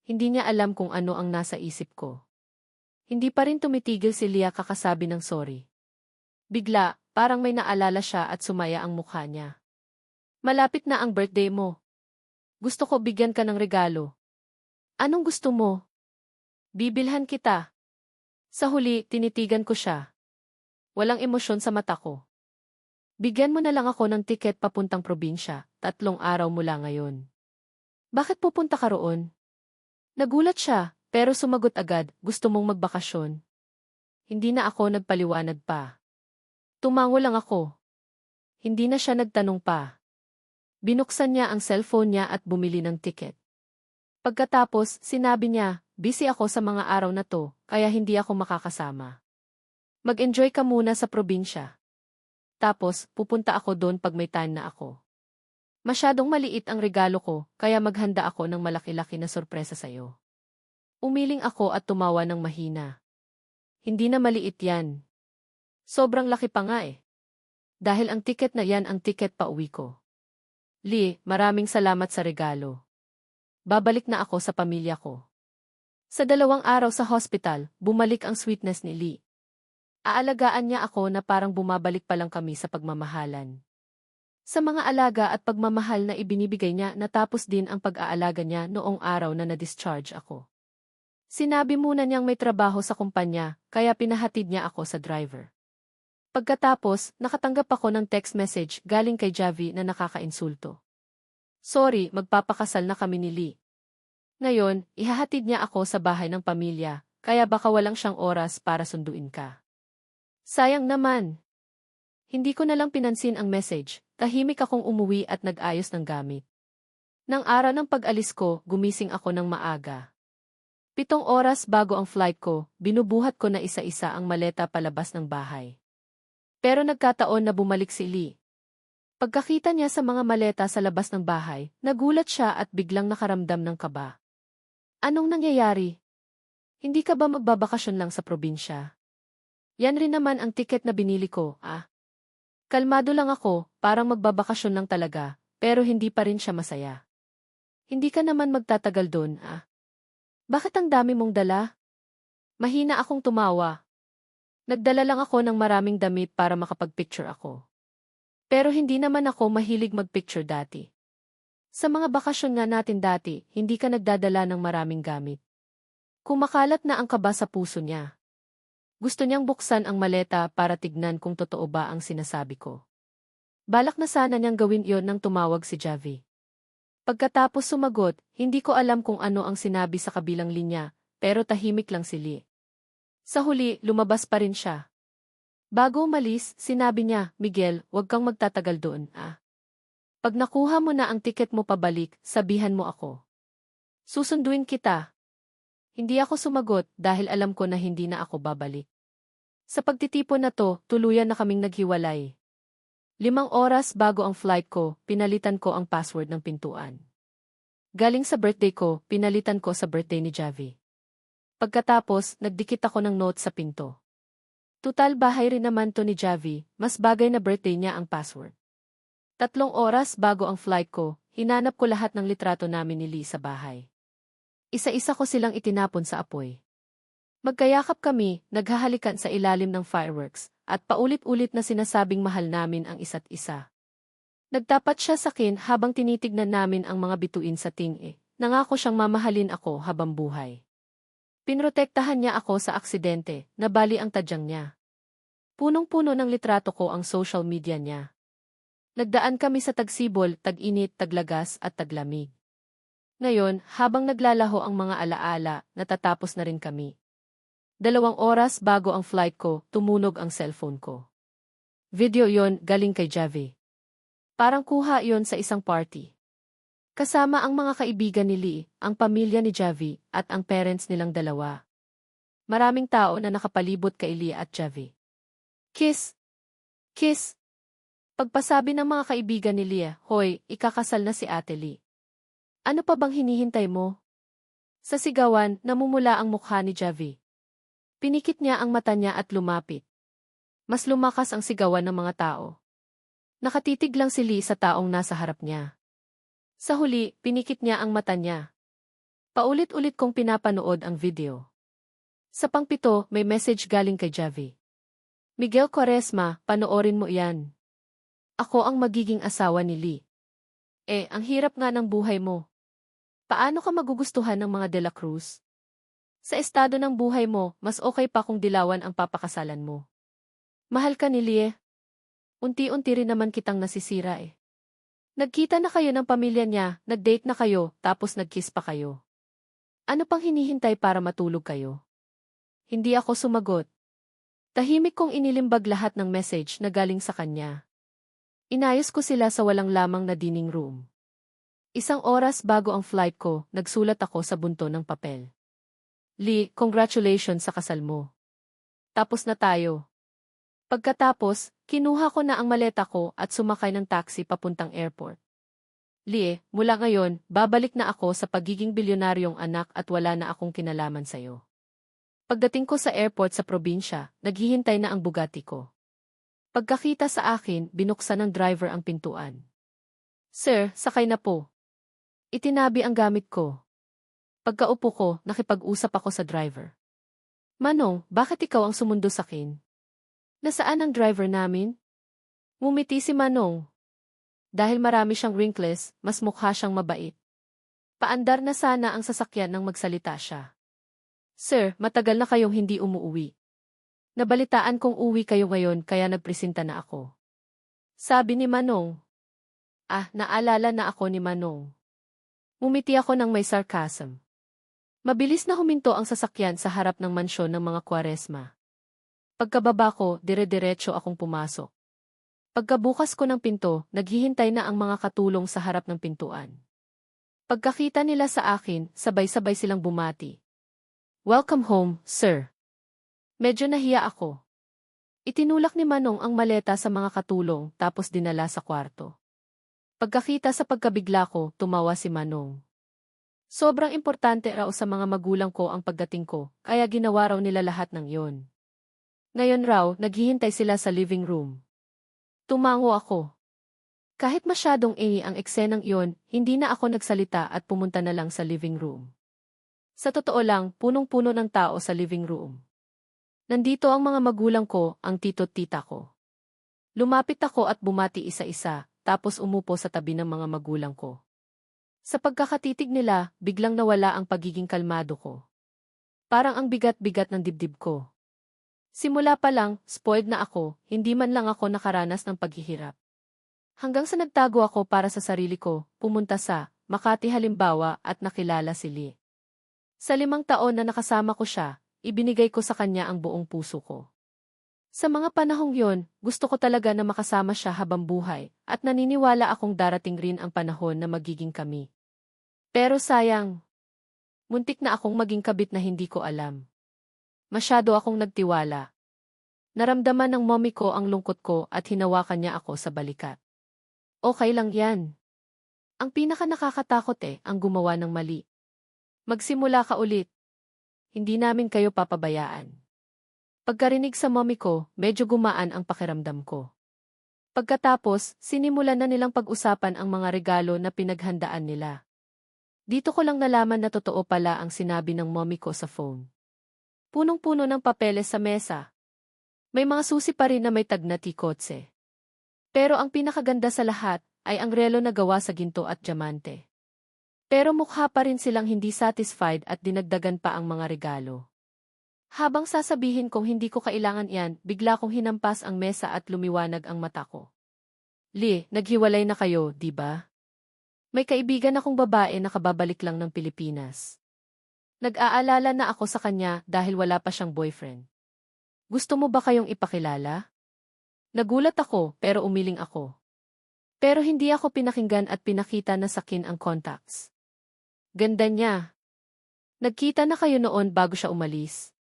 Hindi niya alam kung ano ang nasa isip ko. Hindi pa rin tumitigil si Leah kakasabi ng sorry. Bigla, parang may naalala siya at sumaya ang mukha niya. Malapit na ang birthday mo. Gusto ko bigyan ka ng regalo. Anong gusto mo? Bibilhan kita. Sa huli, tinitigan ko siya. Walang emosyon sa mata ko. Bigyan mo na lang ako ng tiket papuntang probinsya, 3 araw mula ngayon. Bakit pupunta ka roon? Nagulat siya, pero sumagot agad, gusto mong magbakasyon. Hindi na ako nagpaliwanag pa. Tumango lang ako. Hindi na siya nagtanong pa. Binuksan niya ang cellphone niya at bumili ng tiket. Pagkatapos, sinabi niya, busy ako sa mga araw na to, kaya hindi ako makakasama. Mag-enjoy ka muna sa probinsya. Tapos, pupunta ako doon pag may time na ako. Masyadong maliit ang regalo ko, kaya maghanda ako ng malaki-laki na sorpresa sa'yo. Umiling ako at tumawa ng mahina. Hindi na maliit yan. Sobrang laki pa nga eh. Dahil ang tiket na yan ang tiket pa uwi ko. Lee, maraming salamat sa regalo. Babalik na ako sa pamilya ko. Sa 2 araw sa hospital, bumalik ang sweetness ni Lee. Aalagaan niya ako na parang bumabalik pa lang kami sa pagmamahalan. Sa mga alaga at pagmamahal na ibinibigay niya natapos din ang pag-aalaga niya noong araw na na-discharge ako. Sinabi muna niyang may trabaho sa kumpanya, kaya pinahatid niya ako sa driver. Pagkatapos, nakatanggap ako ng text message galing kay Javi na nakakainsulto. Sorry, magpapakasal na kami ni Lee. Ngayon, ihahatid niya ako sa bahay ng pamilya, kaya baka walang siyang oras para sunduin ka. Sayang naman. Hindi ko na lang pinansin ang message, tahimik akong umuwi at nag-ayos ng gamit. Nang araw ng pag-alis ko, gumising ako ng maaga. 7 oras bago ang flight ko, binubuhat ko na isa-isa ang maleta palabas ng bahay. Pero nagkataon na bumalik si Lee. Pagkakita niya sa mga maleta sa labas ng bahay, nagulat siya at biglang nakaramdam ng kaba. Anong nangyayari? Hindi ka ba magbabakasyon lang sa probinsya? Yan rin naman ang tiket na binili ko, ah. Kalmado lang ako, parang magbabakasyon lang talaga, pero hindi pa rin siya masaya. Hindi ka naman magtatagal doon, ah. Bakit ang dami mong dala? Mahina akong tumawa. Nagdala lang ako ng maraming damit para makapag-picture ako. Pero hindi naman ako mahilig mag-picture dati. Sa mga bakasyon nga natin dati, hindi ka nagdadala ng maraming gamit. Kumakalat na ang kaba sa puso niya. Gusto niyang buksan ang maleta para tignan kung totoo ba ang sinasabi ko. Balak na sana niyang gawin iyon nang tumawag si Javi. Pagkatapos sumagot, hindi ko alam kung ano ang sinabi sa kabilang linya, pero tahimik lang si Lee. Sa huli, lumabas pa rin siya. Bago umalis, sinabi niya, Miguel, huwag kang magtatagal doon, ah. Pag nakuha mo na ang tiket mo pabalik, sabihan mo ako. Susunduin kita. Hindi ako sumagot dahil alam ko na hindi na ako babalik. Sa pagtitipon na to, tuluyan na kaming naghiwalay. 5 oras bago ang flight ko, pinalitan ko ang password ng pintuan. Galing sa birthday ko, pinalitan ko sa birthday ni Javi. Pagkatapos, nagdikit ako ng note sa pinto. Tutal bahay rin naman to ni Javi, mas bagay na birthday niya ang password. 3 oras bago ang flight ko, hinanap ko lahat ng litrato namin ni Lee sa bahay. Isa-isa ko silang itinapon sa apoy. Magkayakap kami, naghahalikan sa ilalim ng fireworks, at paulit-ulit na sinasabing mahal namin ang isa't isa. Nagtapat siya sa akin habang tinitignan namin ang mga bituin sa tingi. Nangako siyang mamahalin ako habang buhay. Pinrotektahan niya ako sa aksidente, nabali ang tadyang niya. Punong-puno ng litrato ko ang social media niya. Nagdaan kami sa tagsibol, tag-init, taglagas at taglamig. Ngayon, habang naglalaho ang mga alaala, natatapos na rin kami. 2 oras bago ang flight ko, tumunog ang cellphone ko. Video yon galing kay Javi. Parang kuha yon sa isang party. Kasama ang mga kaibigan ni Lee, ang pamilya ni Javi, at ang parents nilang dalawa. Maraming tao na nakapalibot kay Leah at Javi. Kiss! Kiss! Pagpasabi ng mga kaibigan ni Leah, "Hoy, ikakasal na si Ate Lee. Ano pa bang hinihintay mo?" Sa sigawan, namumula ang mukha ni Javi. Pinikit niya ang mata niya at lumapit. Mas lumakas ang sigawan ng mga tao. Nakatitig lang si Lee sa taong nasa harap niya. Sa huli, pinikit niya ang mata niya. Paulit-ulit kong pinapanood ang video. Sa pangpito, may message galing kay Javi. "Miguel Quaresma, panoorin mo iyan. Ako ang magiging asawa ni Lee. Ang hirap nga ng buhay mo. Paano ka magugustuhan ng mga De La Cruz? Sa estado ng buhay mo, mas okay pa kung dilawan ang papakasalan mo. Mahal ka ni Lee. Unti-unti rin naman kitang nasisira eh. Nagkita na kayo ng pamilya niya, nag-date na kayo, tapos nag-kiss pa kayo. Ano pang hinihintay para matulog kayo?" Hindi ako sumagot. Tahimik kong inilimbag lahat ng message na galing sa kanya. Inayos ko sila sa walang lamang na dining room. 1 oras bago ang flight ko, nagsulat ako sa bunto ng papel. "Lee, congratulations sa kasal mo. Tapos na tayo." Pagkatapos, kinuha ko na ang maleta ko at sumakay ng taxi papuntang airport. "Lee, mula ngayon, babalik na ako sa pagiging bilyonaryong anak at wala na akong kinalaman sa'yo." Pagdating ko sa airport sa probinsya, naghihintay na ang Bugatti ko. Pagkakita sa akin, binuksan ng driver ang pintuan. "Sir, sakay na po." Itinabi ang gamit ko. Pagkaupo ko, nakipag-usap ako sa driver. "Manong, bakit ikaw ang sumundo sa akin? Nasaan ang driver namin?" Ngumiti si Manong. Dahil marami siyang wrinkles, mas mukha siyang mabait. Paandar na sana ang sasakyan nang magsalita siya. "Sir, matagal na kayong hindi umuuwi. Nabalitaan kong uwi kayo ngayon kaya nagpresenta na ako." Sabi ni Manong. Naalala na ako ni Manong. Ngumiti ako ng may sarcasm. Mabilis na huminto ang sasakyan sa harap ng mansyon ng mga Quaresma. Pagkababa ko, dire-diretso akong pumasok. Pagkabukas ko ng pinto, naghihintay na ang mga katulong sa harap ng pintuan. Pagkakita nila sa akin, sabay-sabay silang bumati. "Welcome home, sir." Medyo nahiya ako. Itinulak ni Manong ang maleta sa mga katulong tapos dinala sa kwarto. Pagkakita sa pagkabigla ko, tumawa si Manong. Sobrang importante raw sa mga magulang ko ang pagdating ko, kaya ginawa raw nila lahat ng yon. Ngayon raw, naghihintay sila sa living room. Tumango ako. Kahit masyadong ang eksenang iyon, hindi na ako nagsalita at pumunta na lang sa living room. Sa totoo lang, punong-puno ng tao sa living room. Nandito ang mga magulang ko, ang tito't tita ko. Lumapit ako at bumati isa-isa, tapos umupo sa tabi ng mga magulang ko. Sa pagkakatitig nila, biglang nawala ang pagiging kalmado ko. Parang ang bigat-bigat ng dibdib ko. Simula pa lang, spoiled na ako, hindi man lang ako nakaranas ng paghihirap. Hanggang sa nagtago ako para sa sarili ko, pumunta sa Makati halimbawa at nakilala si Lee. Sa 5 taon na nakasama ko siya, ibinigay ko sa kanya ang buong puso ko. Sa mga panahong yon, gusto ko talaga na makasama siya habang buhay, at naniniwala akong darating rin ang panahon na magiging kami. Pero sayang, muntik na akong maging kabit na hindi ko alam. Masyado akong nagtiwala. Naramdaman ng mommy ko ang lungkot ko at hinawakan niya ako sa balikat. Okay lang yan. Ang pinaka nakakatakot ang gumawa ng mali. Magsimula ka ulit. Hindi namin kayo papabayaan. Pagkarinig sa mommy ko, medyo gumaan ang pakiramdam ko. Pagkatapos, sinimulan na nilang pag-usapan ang mga regalo na pinaghandaan nila. Dito ko lang nalaman na totoo pala ang sinabi ng mommy ko sa phone. Punong-puno ng papeles sa mesa. May mga susi pa rin na may tag na tikotse. Pero ang pinakaganda sa lahat ay ang relo na gawa sa ginto at diamante. Pero mukha pa rin silang hindi satisfied at dinagdagan pa ang mga regalo. Habang sasabihin kong hindi ko kailangan yan, bigla kong hinampas ang mesa at lumiwanag ang mata ko. Lee, naghiwalay na kayo, di ba? May kaibigan akong babae na kababalik lang ng Pilipinas. Nag-aalala na ako sa kanya dahil wala pa siyang boyfriend. Gusto mo ba kayong ipakilala? Nagulat ako pero umiling ako. Pero hindi ako pinakinggan at pinakita na sakin ang contacts. Ganda niya. Nagkita na kayo noon bago siya umalis.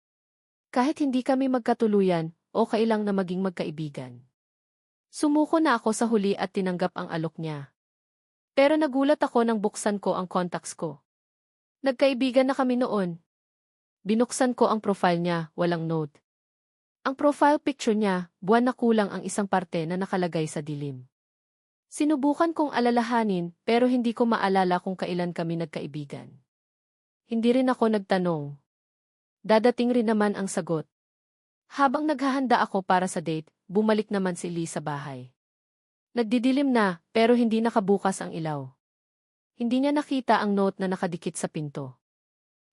Kahit hindi kami magkatuluyan, okay lang na maging magkaibigan. Sumuko na ako sa huli at tinanggap ang alok niya. Pero nagulat ako nang buksan ko ang contacts ko. Nagkaibigan na kami noon. Binuksan ko ang profile niya, walang note. Ang profile picture niya, buwan na kulang ang isang parte na nakalagay sa dilim. Sinubukan kong alalahanin pero hindi ko maalala kung kailan kami nagkaibigan. Hindi rin ako nagtanong. Dadating rin naman ang sagot. Habang naghahanda ako para sa date, bumalik naman si Lee sa bahay. Nagdidilim na pero hindi nakabukas ang ilaw. Hindi niya nakita ang note na nakadikit sa pinto.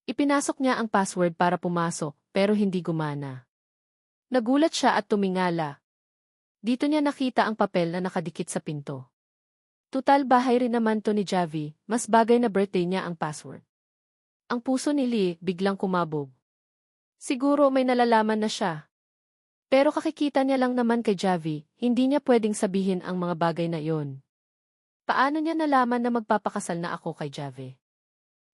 Ipinasok niya ang password para pumasok pero hindi gumana. Nagulat siya at tumingala. Dito niya nakita ang papel na nakadikit sa pinto. Tutal bahay rin naman to ni Javi, mas bagay na birthday niya ang password. Ang puso ni Lee biglang kumabog. Siguro may nalalaman na siya. Pero kakikita niya lang naman kay Javi, hindi niya pwedeng sabihin ang mga bagay na yon. Paano niya nalaman na magpapakasal na ako kay Javi?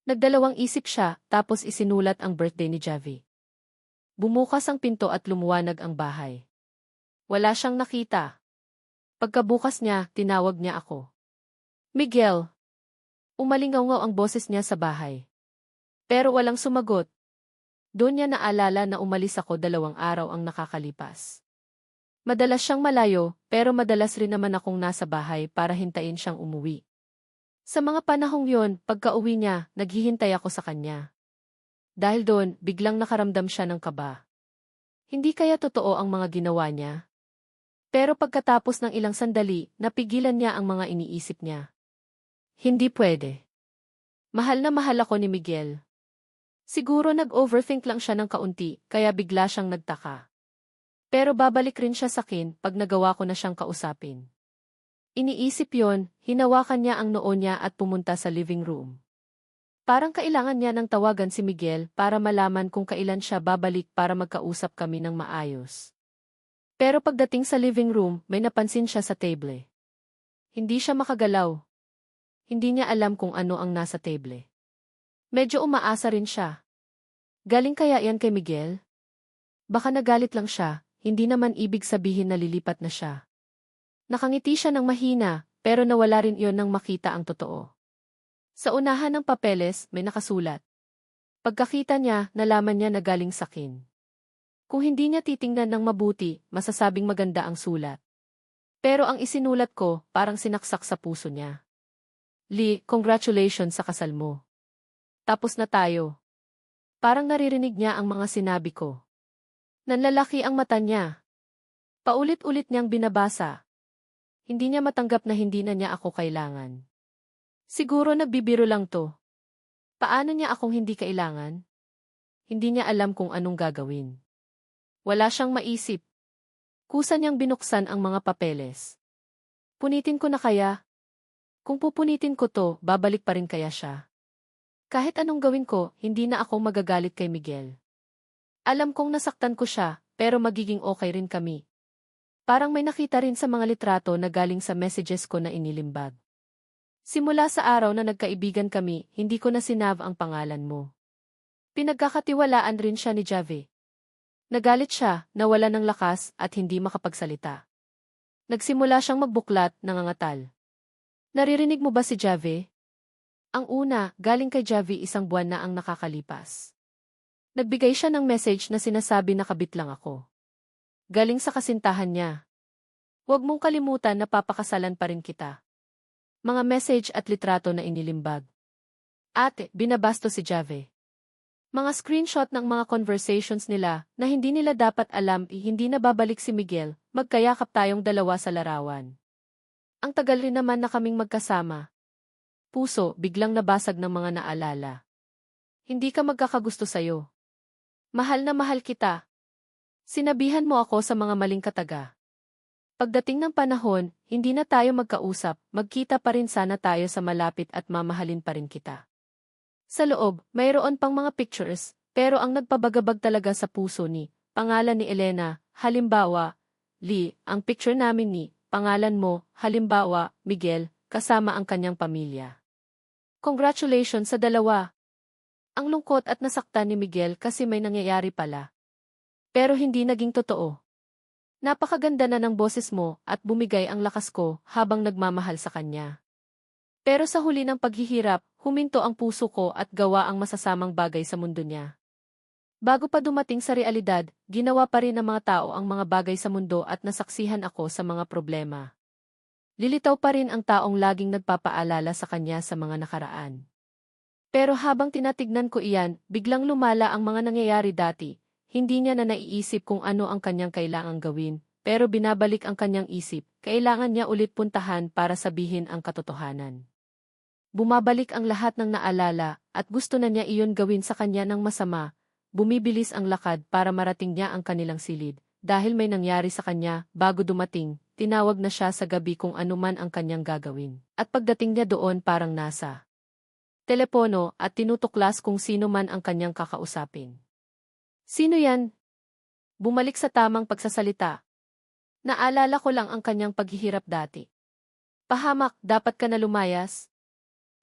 Nagdalawang isip siya, tapos isinulat ang birthday ni Javi. Bumukas ang pinto at lumuwanag ang bahay. Wala siyang nakita. Pagkabukas niya, tinawag niya ako. Miguel! Umalingaw-ngaw ang boses niya sa bahay. Pero walang sumagot. Doon niya naalala na umalis ako 2 araw ang nakakalipas. Madalas siyang malayo, pero madalas rin naman akong nasa bahay para hintayin siyang umuwi. Sa mga panahong yon, pagka-uwi niya, naghihintay ako sa kanya. Dahil doon, biglang nakaramdam siya ng kaba. Hindi kaya totoo ang mga ginawa niya? Pero pagkatapos ng ilang sandali, napigilan niya ang mga iniisip niya. Hindi pwede. Mahal na mahal ako ni Miguel. Siguro nag-overthink lang siya ng kaunti, kaya bigla siyang nagtaka. Pero babalik rin siya sa akin pag nagawa ko na siyang kausapin. Iniisip yon, hinawakan niya ang noo niya at pumunta sa living room. Parang kailangan niya ng tawagan si Miguel para malaman kung kailan siya babalik para magkausap kami ng maayos. Pero pagdating sa living room, may napansin siya sa table. Hindi siya makagalaw. Hindi niya alam kung ano ang nasa table. Medyo umaasa rin siya. Galing kaya yan kay Miguel? Baka nagalit lang siya, hindi naman ibig sabihin na lilipat na siya. Nakangiti siya ng mahina, pero nawala rin iyon nang makita ang totoo. Sa unahan ng papeles, may nakasulat. Pagkakita niya, nalaman niya na galing sa akin. Kung hindi niya titingnan ng mabuti, masasabing maganda ang sulat. Pero ang isinulat ko, parang sinaksak sa puso niya. Lee, congratulations sa kasal mo. Tapos na tayo. Parang naririnig niya ang mga sinabi ko. Nanlalaki ang mata niya. Paulit-ulit niyang binabasa. Hindi niya matanggap na hindi na niya ako kailangan. Siguro nagbibiro lang to. Paano niya akong hindi kailangan? Hindi niya alam kung anong gagawin. Wala siyang maisip. Kusa niyang binuksan ang mga papeles. Punitin ko na kaya? Kung pupunitin ko to, babalik pa rin kaya siya? Kahit anong gawin ko, hindi na ako magagalit kay Miguel. Alam kong nasaktan ko siya, pero magiging okay rin kami. Parang may nakita rin sa mga litrato na galing sa messages ko na inilimbag. Simula sa araw na nagkaibigan kami, hindi ko na sinave ang pangalan mo. Pinagkakatiwalaan rin siya ni Javi. Nagalit siya, nawala ng lakas at hindi makapagsalita. Nagsimula siyang magbuklat, nangangatal. Naririnig mo ba si Javi? Ang una, galing kay Javi 1 buwan na ang nakakalipas. Nagbigay siya ng message na sinasabi na kabit lang ako. Galing sa kasintahan niya. Huwag mong kalimutan na papakasalan pa rin kita. Mga message at litrato na inilimbag. Ate, binabasto si Javi. Mga screenshot ng mga conversations nila na hindi nila dapat alam hindi na babalik si Miguel, magkayakap tayong 2 sa larawan. Ang tagal rin naman na kaming magkasama. Puso, biglang nabasag ng mga naalala. Hindi ka magkakagusto sa'yo. Mahal na mahal kita. Sinabihan mo ako sa mga maling kataga. Pagdating ng panahon, hindi na tayo magkausap, magkita pa rin sana tayo sa malapit at mamahalin pa rin kita. Sa loob, mayroon pang mga pictures, pero ang nagpabagabag talaga sa puso ni, pangalan ni Elena, halimbawa, Lee, ang picture namin ni, pangalan mo, halimbawa, Miguel, kasama ang kanyang pamilya. Congratulations sa 2. Ang lungkot at nasaktan ni Miguel kasi may nangyayari pala. Pero hindi naging totoo. Napakaganda na ng boses mo at bumigay ang lakas ko habang nagmamahal sa kanya. Pero sa huli ng paghihirap, huminto ang puso ko at gawa ang masasamang bagay sa mundo niya. Bago pa dumating sa realidad, ginawa pa rin ng mga tao ang mga bagay sa mundo at nasaksihan ako sa mga problema. Lilitaw pa rin ang taong laging nagpapaalala sa kanya sa mga nakaraan. Pero habang tinatignan ko iyan, biglang lumala ang mga nangyayari dati. Hindi niya na naiisip kung ano ang kanyang kailangang gawin, pero binabalik ang kanyang isip, kailangan niya ulit puntahan para sabihin ang katotohanan. Bumabalik ang lahat ng naalala, at gusto na niya iyon gawin sa kanya ng masama. Bumibilis ang lakad para marating niya ang kanilang silid. Dahil may nangyari sa kanya, bago dumating, tinawag na siya sa gabi kung ano man ang kanyang gagawin. At pagdating niya doon parang nasa telepono at tinutuklas kung sino man ang kanyang kakausapin. Sino yan? Bumalik sa tamang pagsasalita. Naalala ko lang ang kanyang paghihirap dati. Pahamak, dapat ka na lumayas?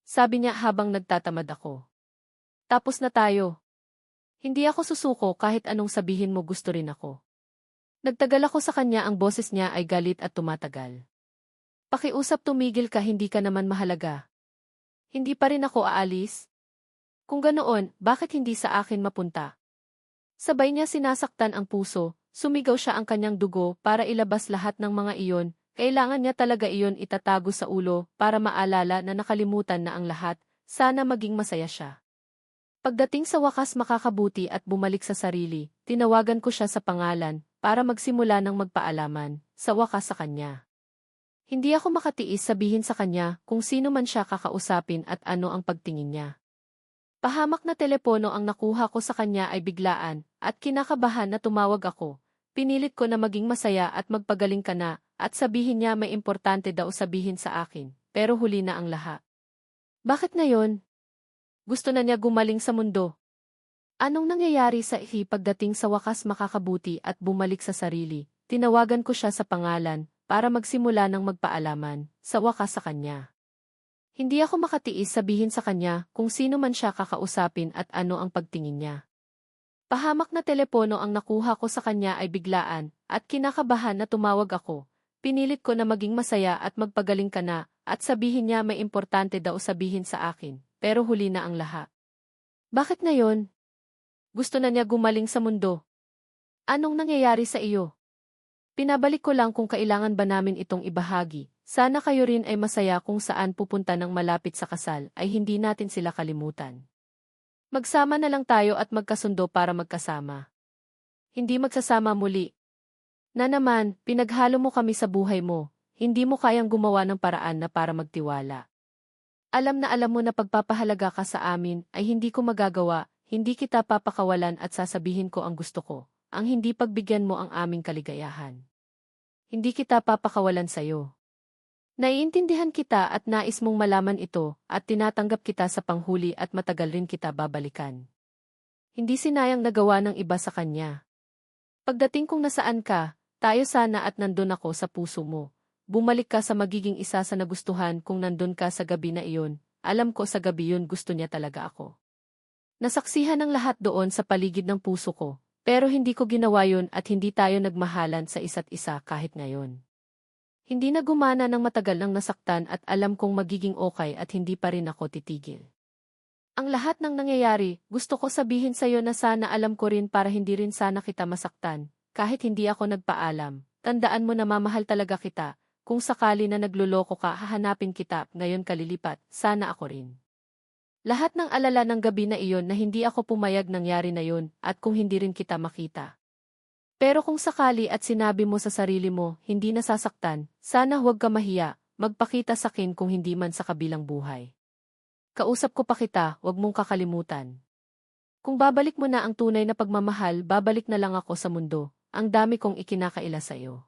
Sabi niya habang nagtatamad ako. Tapos na tayo. Hindi ako susuko kahit anong sabihin mo, gusto rin ako. Nagtagal ako sa kanya, ang boses niya ay galit at tumatagal. Pakiusap, tumigil ka, hindi ka naman mahalaga. Hindi pa rin ako aalis? Kung ganoon, bakit hindi sa akin mapunta? Sabay niya sinasaktan ang puso, sumigaw siya ang kanyang dugo para ilabas lahat ng mga iyon, kailangan niya talaga iyon itatago sa ulo para maalala na nakalimutan na ang lahat, sana maging masaya siya. Pagdating sa wakas makakabuti at bumalik sa sarili, tinawagan ko siya sa pangalan para magsimula ng magpaalaman, sa wakas sa kanya. Hindi ako makatiis sabihin sa kanya kung sino man siya kakausapin at ano ang pagtingin niya. Pahamak na telepono ang nakuha ko sa kanya ay biglaan, at kinakabahan na tumawag ako. Pinilit ko na maging masaya at magpagaling ka na, at sabihin niya may importante daw sabihin sa akin, pero huli na ang lahat. Bakit ngayon? Gusto na niya gumaling sa mundo. Anong nangyayari sa pagdating sa wakas makakabuti at bumalik sa sarili? Tinawagan ko siya sa pangalan, para magsimula ng magpaalaman, sa wakas sa kanya. Hindi ako makatiis sabihin sa kanya kung sino man siya kakausapin at ano ang pagtingin niya. Pahamak na telepono ang nakuha ko sa kanya ay biglaan, at kinakabahan na tumawag ako. Pinilit ko na maging masaya at magpagaling ka na, at sabihin niya may importante daw sabihin sa akin, pero huli na ang lahat. Bakit ngayon? Gusto na niya gumaling sa mundo. Anong nangyayari sa iyo? Pinabalik ko lang kung kailangan ba namin itong ibahagi. Sana kayo rin ay masaya kung saan pupunta ng malapit sa kasal ay hindi natin sila kalimutan. Magsama na lang tayo at magkasundo para magkasama. Hindi magsasama muli. Na naman, pinaghalo mo kami sa buhay mo, hindi mo kayang gumawa ng paraan na para magtiwala. Alam na alam mo na pagpapahalaga ka sa amin ay hindi ko magagawa, hindi kita papakawalan at sasabihin ko ang gusto ko, ang hindi pagbigyan mo ang aming kaligayahan. Hindi kita papakawalan sa'yo. Naiintindihan kita at nais mong malaman ito at tinatanggap kita sa panghuli at matagal rin kita babalikan. Hindi sinayang nagawa ng iba sa kanya. Pagdating kung nasaan ka, tayo sana at nandun ako sa puso mo. Bumalik ka sa magiging isa sa nagustuhan kung nandun ka sa gabi na iyon. Alam ko sa gabi yun gusto niya talaga ako. Nasaksihan ng lahat doon sa paligid ng puso ko, pero hindi ko ginawa yun at hindi tayo nagmahalan sa isa't isa kahit ngayon. Hindi na gumana ng matagal nang nasaktan at alam kong magiging okay at hindi pa rin ako titigil. Ang lahat ng nangyayari, gusto ko sabihin sa'yo na sana alam ko rin para hindi rin sana kita masaktan, kahit hindi ako nagpaalam. Tandaan mo na mamahal talaga kita, kung sakali na nagluloko ka hahanapin kita, ngayon kalilipat, sana ako rin. Lahat ng alala ng gabi na iyon na hindi ako pumayag nangyari na yun at kung hindi rin kita makita. Pero kung sakali at sinabi mo sa sarili mo, hindi nasasaktan, sana huwag ka mahiya, magpakita sa akin kung hindi man sa kabilang buhay. Kausap ko pa kita, huwag mong kakalimutan. Kung babalik mo na ang tunay na pagmamahal, babalik na lang ako sa mundo, ang dami kong ikinakaila sa iyo.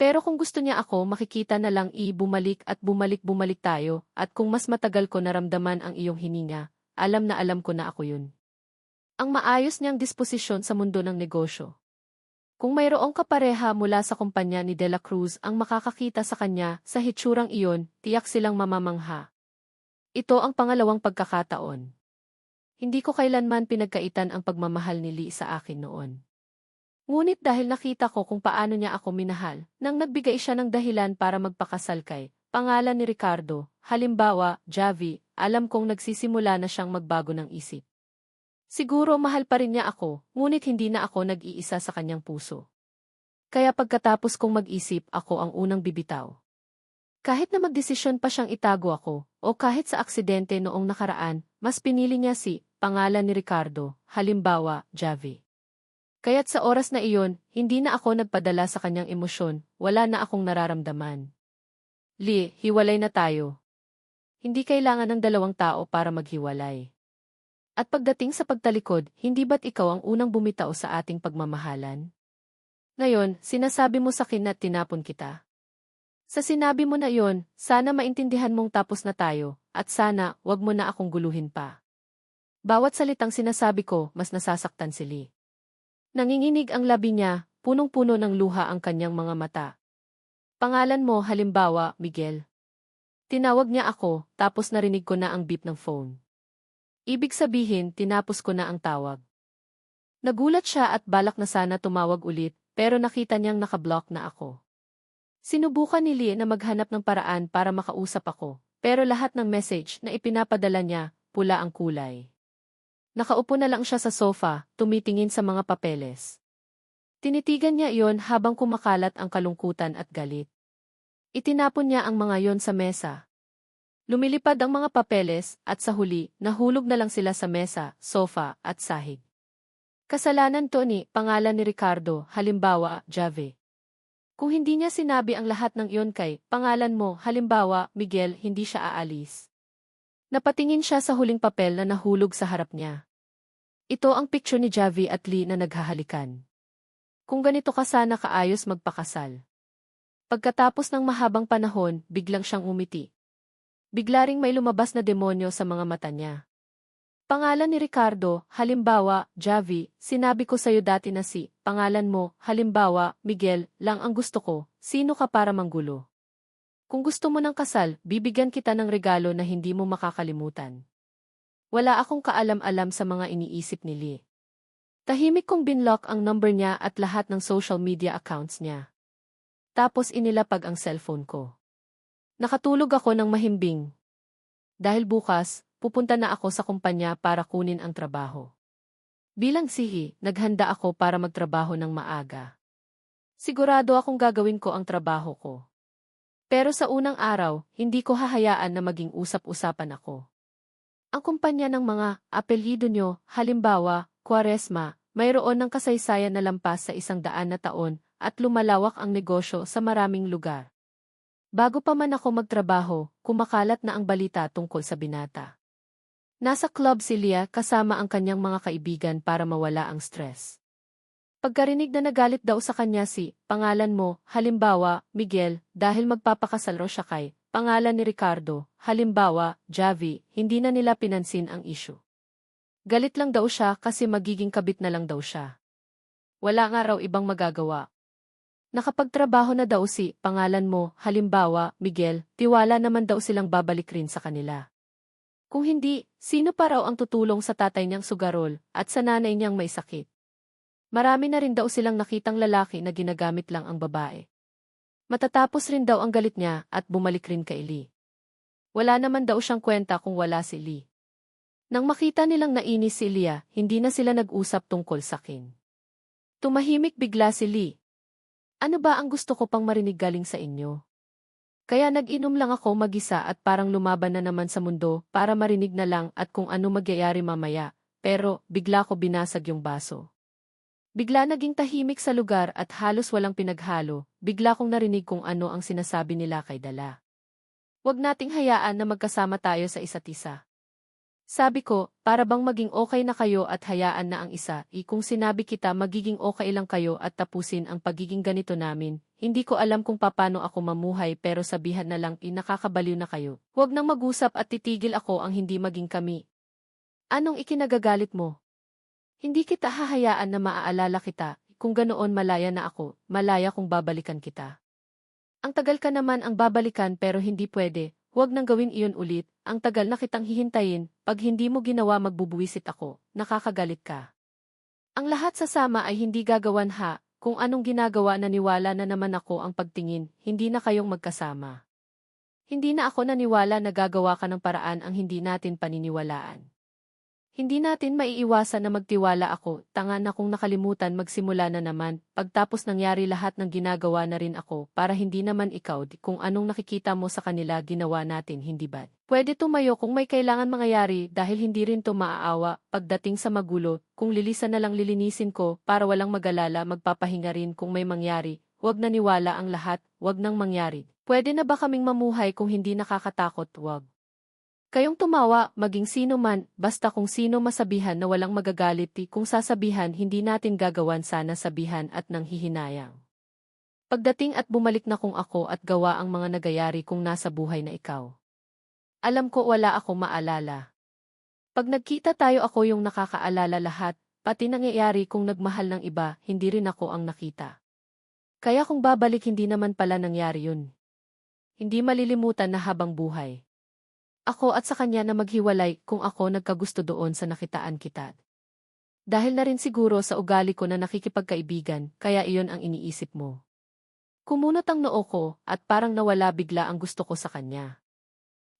Pero kung gusto niya ako, makikita na lang bumalik at bumalik tayo, at kung mas matagal ko naramdaman ang iyong hininga, alam na alam ko na ako yun. Ang maayos niyang disposisyon sa mundo ng negosyo. Kung mayroong kapareha mula sa kumpanya ni De La Cruz ang makakakita sa kanya sa hitsurang iyon, tiyak silang mamamangha. Ito ang pangalawang pagkakataon. Hindi ko kailanman pinagkaitan ang pagmamahal ni Lee sa akin noon. Ngunit dahil nakita ko kung paano niya ako minahal, nang nagbigay siya ng dahilan para magpakasal kay, pangalan ni Ricardo, halimbawa, Javi, alam kong nagsisimula na siyang magbago ng isip. Siguro mahal pa rin niya ako, ngunit hindi na ako nag-iisa sa kanyang puso. Kaya pagkatapos kong mag-isip, ako ang unang bibitaw. Kahit na magdesisyon pa siyang itago ako, o kahit sa aksidente noong nakaraan, mas pinili niya si, pangalan ni Ricardo, halimbawa, Javi. Kaya't sa oras na iyon, hindi na ako nagpadala sa kanyang emosyon, wala na akong nararamdaman. Lee, hiwalay na tayo. Hindi kailangan ng dalawang tao para maghiwalay. At pagdating sa pagtalikod, hindi ba't ikaw ang unang bumitaw sa ating pagmamahalan? Ngayon, sinasabi mo sa akin na tinapon kita. Sa sinabi mo na iyon, sana maintindihan mong tapos na tayo, at sana, wag mo na akong guluhin pa. Bawat salitang sinasabi ko, mas nasasaktan si Lee. Nanginginig ang labi niya, punong-puno ng luha ang kanyang mga mata. Pangalan mo, halimbawa, Miguel. Tinawag niya ako, tapos narinig ko na ang beep ng phone. Ibig sabihin, tinapos ko na ang tawag. Nagulat siya at balak na sana tumawag ulit, pero nakita niyang nakablock na ako. Sinubukan ni Lee na maghanap ng paraan para makausap ako, pero lahat ng message na ipinapadala niya, pula ang kulay. Nakaupo na lang siya sa sofa, tumitingin sa mga papeles. Tinitigan niya iyon habang kumakalat ang kalungkutan at galit. Itinapon niya ang mga yon sa mesa. Lumilipad ang mga papeles, at sa huli, nahulog na lang sila sa mesa, sofa, at sahig. Kasalanan to ni, pangalan ni Ricardo, halimbawa, Javi. Kung hindi niya sinabi ang lahat ng iyon kay, pangalan mo, halimbawa, Miguel, hindi siya aalis. Napatingin siya sa huling papel na nahulog sa harap niya. Ito ang picture ni Javi at Lee na naghahalikan. Kung ganito ka sana kaayos magpakasal. Pagkatapos ng mahabang panahon, biglang siyang umiti. Bigla ring may lumabas na demonyo sa mga mata niya. Pangalan ni Ricardo, halimbawa, Javi, sinabi ko sa'yo dati na si, pangalan mo, halimbawa, Miguel, lang ang gusto ko, sino ka para manggulo? Kung gusto mo ng kasal, bibigyan kita ng regalo na hindi mo makakalimutan. Wala akong kaalam-alam sa mga iniisip ni Lee. Tahimik kong binlock ang number niya at lahat ng social media accounts niya. Tapos inilapag ang cellphone ko. Nakatulog ako ng mahimbing. Dahil bukas, pupunta na ako sa kumpanya para kunin ang trabaho. Bilang sihi, naghanda ako para magtrabaho ng maaga. Sigurado akong gagawin ko ang trabaho ko. Pero sa unang araw, hindi ko hahayaan na maging usap-usapan ako. Ang kumpanya ng mga apelyido nyo, halimbawa, Quaresma, mayroon ng kasaysayan na lampas sa 100 na taon at lumalawak ang negosyo sa maraming lugar. Bago pa man ako magtrabaho, kumakalat na ang balita tungkol sa binata. Nasa club si Lia kasama ang kanyang mga kaibigan para mawala ang stress. Pagkarinig na nagalit daw sa kanya si, pangalan mo, halimbawa, Miguel, dahil magpapakasal raw siya kay, pangalan ni Ricardo, halimbawa, Javi, hindi na nila pinansin ang issue. Galit lang daw siya kasi magiging kabit na lang daw siya. Wala nga raw ibang magagawa. Nakapagtrabaho na daw si, pangalan mo, halimbawa, Miguel, tiwala naman daw silang babalik rin sa kanila. Kung hindi, sino pa raw ang tutulong sa tatay niyang sugarol at sa nanay niyang may sakit? Marami na rin daw silang nakitang lalaki na ginagamit lang ang babae. Matatapos rin daw ang galit niya at bumalik rin kay Lee. Wala naman daw siyang kwenta kung wala si Lee. Nang makita nilang nainis si Lia, hindi na sila nag-usap tungkol sa akin. Tumahimik bigla si Lee. Ano ba ang gusto ko pang marinig galing sa inyo? Kaya nag-inom lang ako mag-isa at parang lumaban na naman sa mundo para marinig na lang at kung ano magyayari mamaya, pero bigla ko binasag yung baso. Bigla naging tahimik sa lugar at halos walang pinaghalo, bigla kong narinig kung ano ang sinasabi nila kay Dala. Huwag nating hayaan na magkasama tayo sa isa't isa. Sabi ko, para bang maging okay na kayo at hayaan na ang isa, kung sinabi kita magiging okay lang kayo at tapusin ang pagiging ganito namin, hindi ko alam kung paano ako mamuhay pero sabihan na lang nakakabaliw na kayo. Huwag nang mag-usap at titigil ako ang hindi maging kami. Anong ikinagagalit mo? Hindi kita hahayaan na maaalala kita, kung ganoon malaya na ako, malaya kung babalikan kita. Ang tagal ka naman ang babalikan pero hindi pwede. Huwag nang gawin iyon ulit, ang tagal na kitang hihintayin, pag hindi mo ginawa magbubuwisit ako, nakakagalit ka. Ang lahat sasama ay hindi gagawan ha, kung anong ginagawa naniwala na naman ako ang pagtingin, hindi na kayong magkasama. Hindi na ako naniwala na gagawa ka ng paraan ang hindi natin paniniwalaan. Hindi natin maiiwasan na magtiwala ako, tanga na kung nakalimutan magsimula na naman, pagtapos nangyari lahat ng ginagawa na rin ako para hindi naman ikaw kung anong nakikita mo sa kanila ginawa natin hindi ba. Pwede tumayo kung may kailangan mangyayari dahil hindi rin to maaawa, pagdating sa magulo, kung lilisan na lang lilinisin ko para walang mag-alala magpapahinga rin kung may mangyari, huwag naniwala ang lahat, huwag nang mangyari. Pwede na ba kaming mamuhay kung hindi nakakatakot, huwag. Kayong tumawa, maging sino man, basta kung sino masabihan na walang magagalit kung sasabihan hindi natin gagawan sana sabihan at nang hihinayang. Pagdating at bumalik na kung ako at gawa ang mga nagayari kung nasa buhay na ikaw. Alam ko wala akong maalala. Pag nagkita tayo ako yung nakakaalala lahat, pati nangyayari kung nagmahal ng iba, hindi rin ako ang nakita. Kaya kung babalik hindi naman pala nangyari yun. Hindi malilimutan na habang buhay. Ako at sa kanya na maghiwalay kung ako nagkagusto doon sa nakitaan kita. Dahil na rin siguro sa ugali ko na nakikipagkaibigan, kaya iyon ang iniisip mo. Kumunot ang noo ko at parang nawala bigla ang gusto ko sa kanya.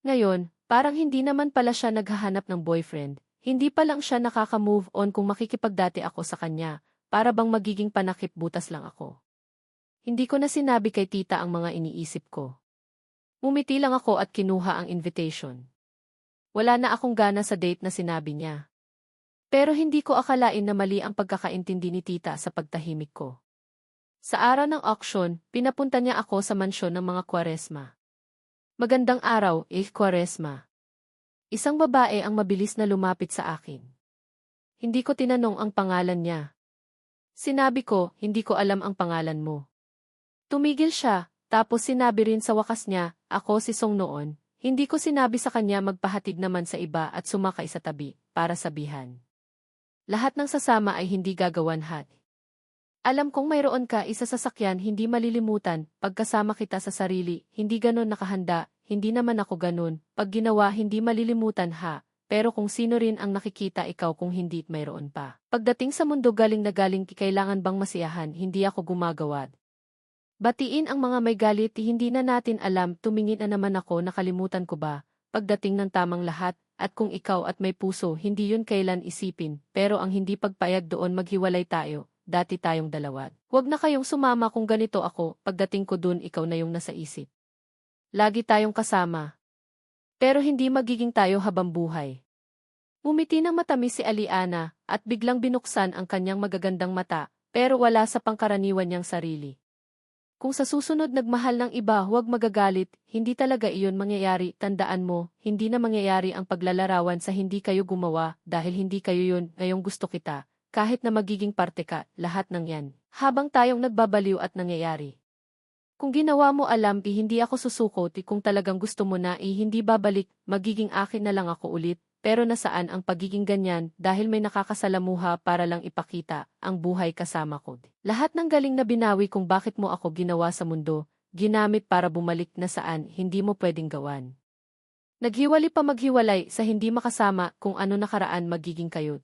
Ngayon, parang hindi naman pala siya naghahanap ng boyfriend, hindi pa lang siya nakaka-move on kung makikipagdati ako sa kanya, para bang magiging panakip butas lang ako. Hindi ko na sinabi kay tita ang mga iniisip ko. Mumiti lang ako at kinuha ang invitation. Wala na akong gana sa date na sinabi niya. Pero hindi ko akalain na mali ang pagkakaintindi ni tita sa pagtahimik ko. Sa araw ng auction, pinapunta niya ako sa mansyon ng mga Kwaresma. Magandang araw, Kwaresma. Isang babae ang mabilis na lumapit sa akin. Hindi ko tinanong ang pangalan niya. Sinabi ko, hindi ko alam ang pangalan mo. Tumigil siya. Tapos sinabi rin sa wakas niya, ako si Song noon, hindi ko sinabi sa kanya magpahatid naman sa iba at sumakay sa tabi, para sabihan. Lahat ng sasama ay hindi gagawan hat. Alam kong mayroon ka isa sa sasakyan hindi malilimutan, pagkasama kita sa sarili, hindi ganon nakahanda, hindi naman ako ganon, pag ginawa hindi malilimutan ha, pero kung sino rin ang nakikita ikaw kung hindi mayroon pa. Pagdating sa mundo galing na galing kailangan bang masiyahan, hindi ako gumagawa. Batiin ang mga may galit hindi na natin alam tumingin na naman ako nakalimutan ko ba, pagdating ng tamang lahat, at kung ikaw at may puso hindi yun kailan isipin, pero ang hindi pagpayag doon maghiwalay tayo, dati tayong dalawa. Huwag na kayong sumama kung ganito ako, pagdating ko dun ikaw na yung nasa isip. Lagi tayong kasama. Pero hindi magiging tayo habang buhay. Umiti ng matamis si Aliana, at biglang binuksan ang kanyang magagandang mata, pero wala sa pangkaraniwan niyang sarili. Kung sa susunod nagmahal ng iba huwag magagalit, hindi talaga iyon mangyayari, tandaan mo, hindi na mangyayari ang paglalarawan sa hindi kayo gumawa, dahil hindi kayo yun, ngayong gusto kita, kahit na magiging parte ka, lahat ng yan, habang tayong nagbabaliw at nangyayari. Kung ginawa mo alam hindi ako susuko kung talagang gusto mo na hindi babalik, magiging akin na lang ako ulit, pero nasaan ang pagiging ganyan dahil may nakakasalamuha para lang ipakita ang buhay kasama ko. Lahat ng galing na binawi kung bakit mo ako ginawa sa mundo, ginamit para bumalik na saan hindi mo pwedeng gawan. Naghiwali pa maghiwalay sa hindi makasama kung ano nakaraan magiging kayod.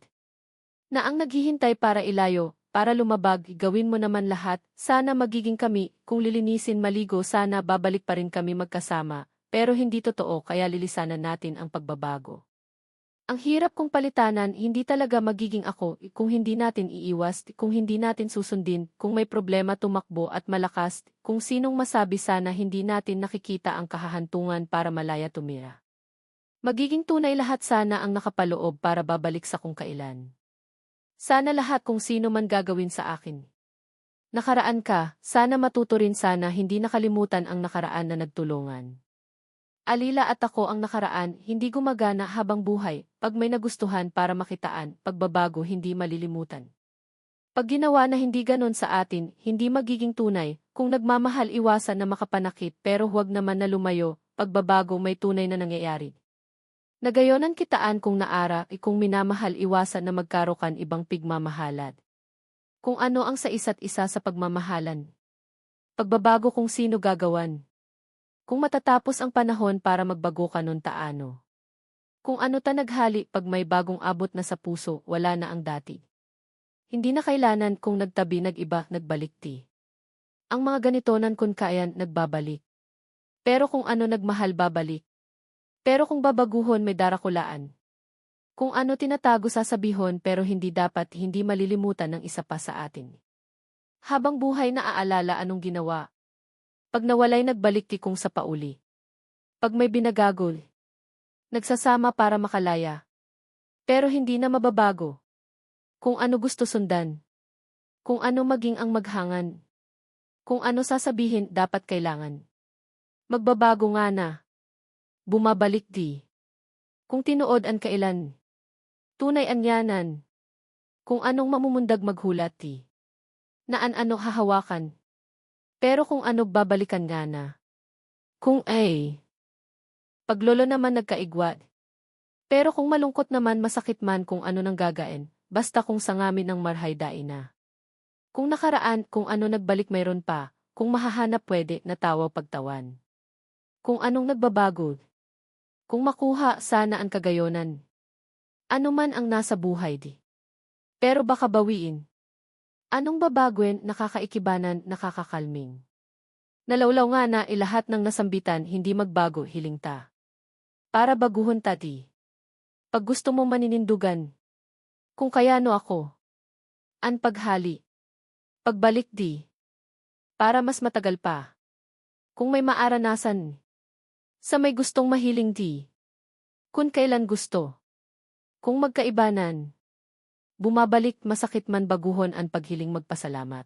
Na ang naghihintay para ilayo, para lumabag, gawin mo naman lahat, sana magiging kami, kung lilinisin maligo sana babalik pa rin kami magkasama, pero hindi totoo kaya lilisanan natin ang pagbabago. Ang hirap kung palitanan, hindi talaga magiging ako kung hindi natin iiwas, kung hindi natin susundin, kung may problema tumakbo at malakas, kung sinong masabi sana hindi natin nakikita ang kahahantungan para malaya tumira. Magiging tunay lahat sana ang nakapaloob para babalik sa kung kailan. Sana lahat kung sino man gagawin sa akin. Nakaraan ka, sana matuto rin sana hindi nakalimutan ang nakaraan na nagtulungan. Alila at ako ang nakaraan, hindi gumagana habang buhay, pag may nagustuhan para makitaan, pagbabago hindi malilimutan. Pag ginawa na hindi ganon sa atin, hindi magiging tunay, kung nagmamahal iwasan na makapanakit pero huwag naman na lumayo, pagbabago may tunay na nangyayari. Nagayonan kitaan kung naara, kung minamahal iwasan na magkarokan ibang pigmamahalan. Kung ano ang sa isa't isa sa pagmamahalan. Pagbabago kung sino gagawan. Kung matatapos ang panahon para magbago ka nun taano. Kung ano ta naghali pag may bagong abot na sa puso, wala na ang dati. Hindi na kailanan kung nagtabi nag-iba nagbalik ti. Ang mga ganitonan kun kayan nagbabalik. Pero kung ano nagmahal babalik. Pero kung babaguhon may darakulaan. Kung ano tinatago sasabihon pero hindi dapat hindi malilimutan ng isa pa sa atin. Habang buhay naaalala anong ginawa. Pag nawalay nagbalik ti kung sa pauli. Pag may binagagol. Nagsasama para makalaya. Pero hindi na mababago. Kung ano gusto sundan. Kung ano maging ang maghangan. Kung ano sasabihin dapat kailangan. Magbabago nga na. Bumabalik di. Kung tinuod ang kailan. Tunay anyanan. Kung anong mamumundag maghulat ti. Naan ano hahawakan. Pero kung ano babalikan nga na. Kung ay. Paglolo naman nagkaigwad. Pero kung malungkot naman masakit man kung ano nang gagain. Basta kung sangamin ng marhay daina. Kung nakaraan kung ano nagbalik mayroon pa. Kung mahahanap pwede natawa pagtawan. Kung anong nagbabago. Kung makuha sana ang kagayonan. Ano man ang nasa buhay di. Pero baka bawiin. Anong babagwen nakakaikibanan nakakakalming. Nalawlaw nga na ilahat ng nasambitan hindi magbago hiling ta. Para baguhon ta di. Pag gusto mo maninindugan. Kung kayano ako. An paghali. Pagbalik di. Para mas matagal pa. Kung may maaranasan. Sa may gustong mahiling di. Kung kailan gusto. Kung magkaibanan. Bumabalik masakit man baguhon ang paghiling magpasalamat.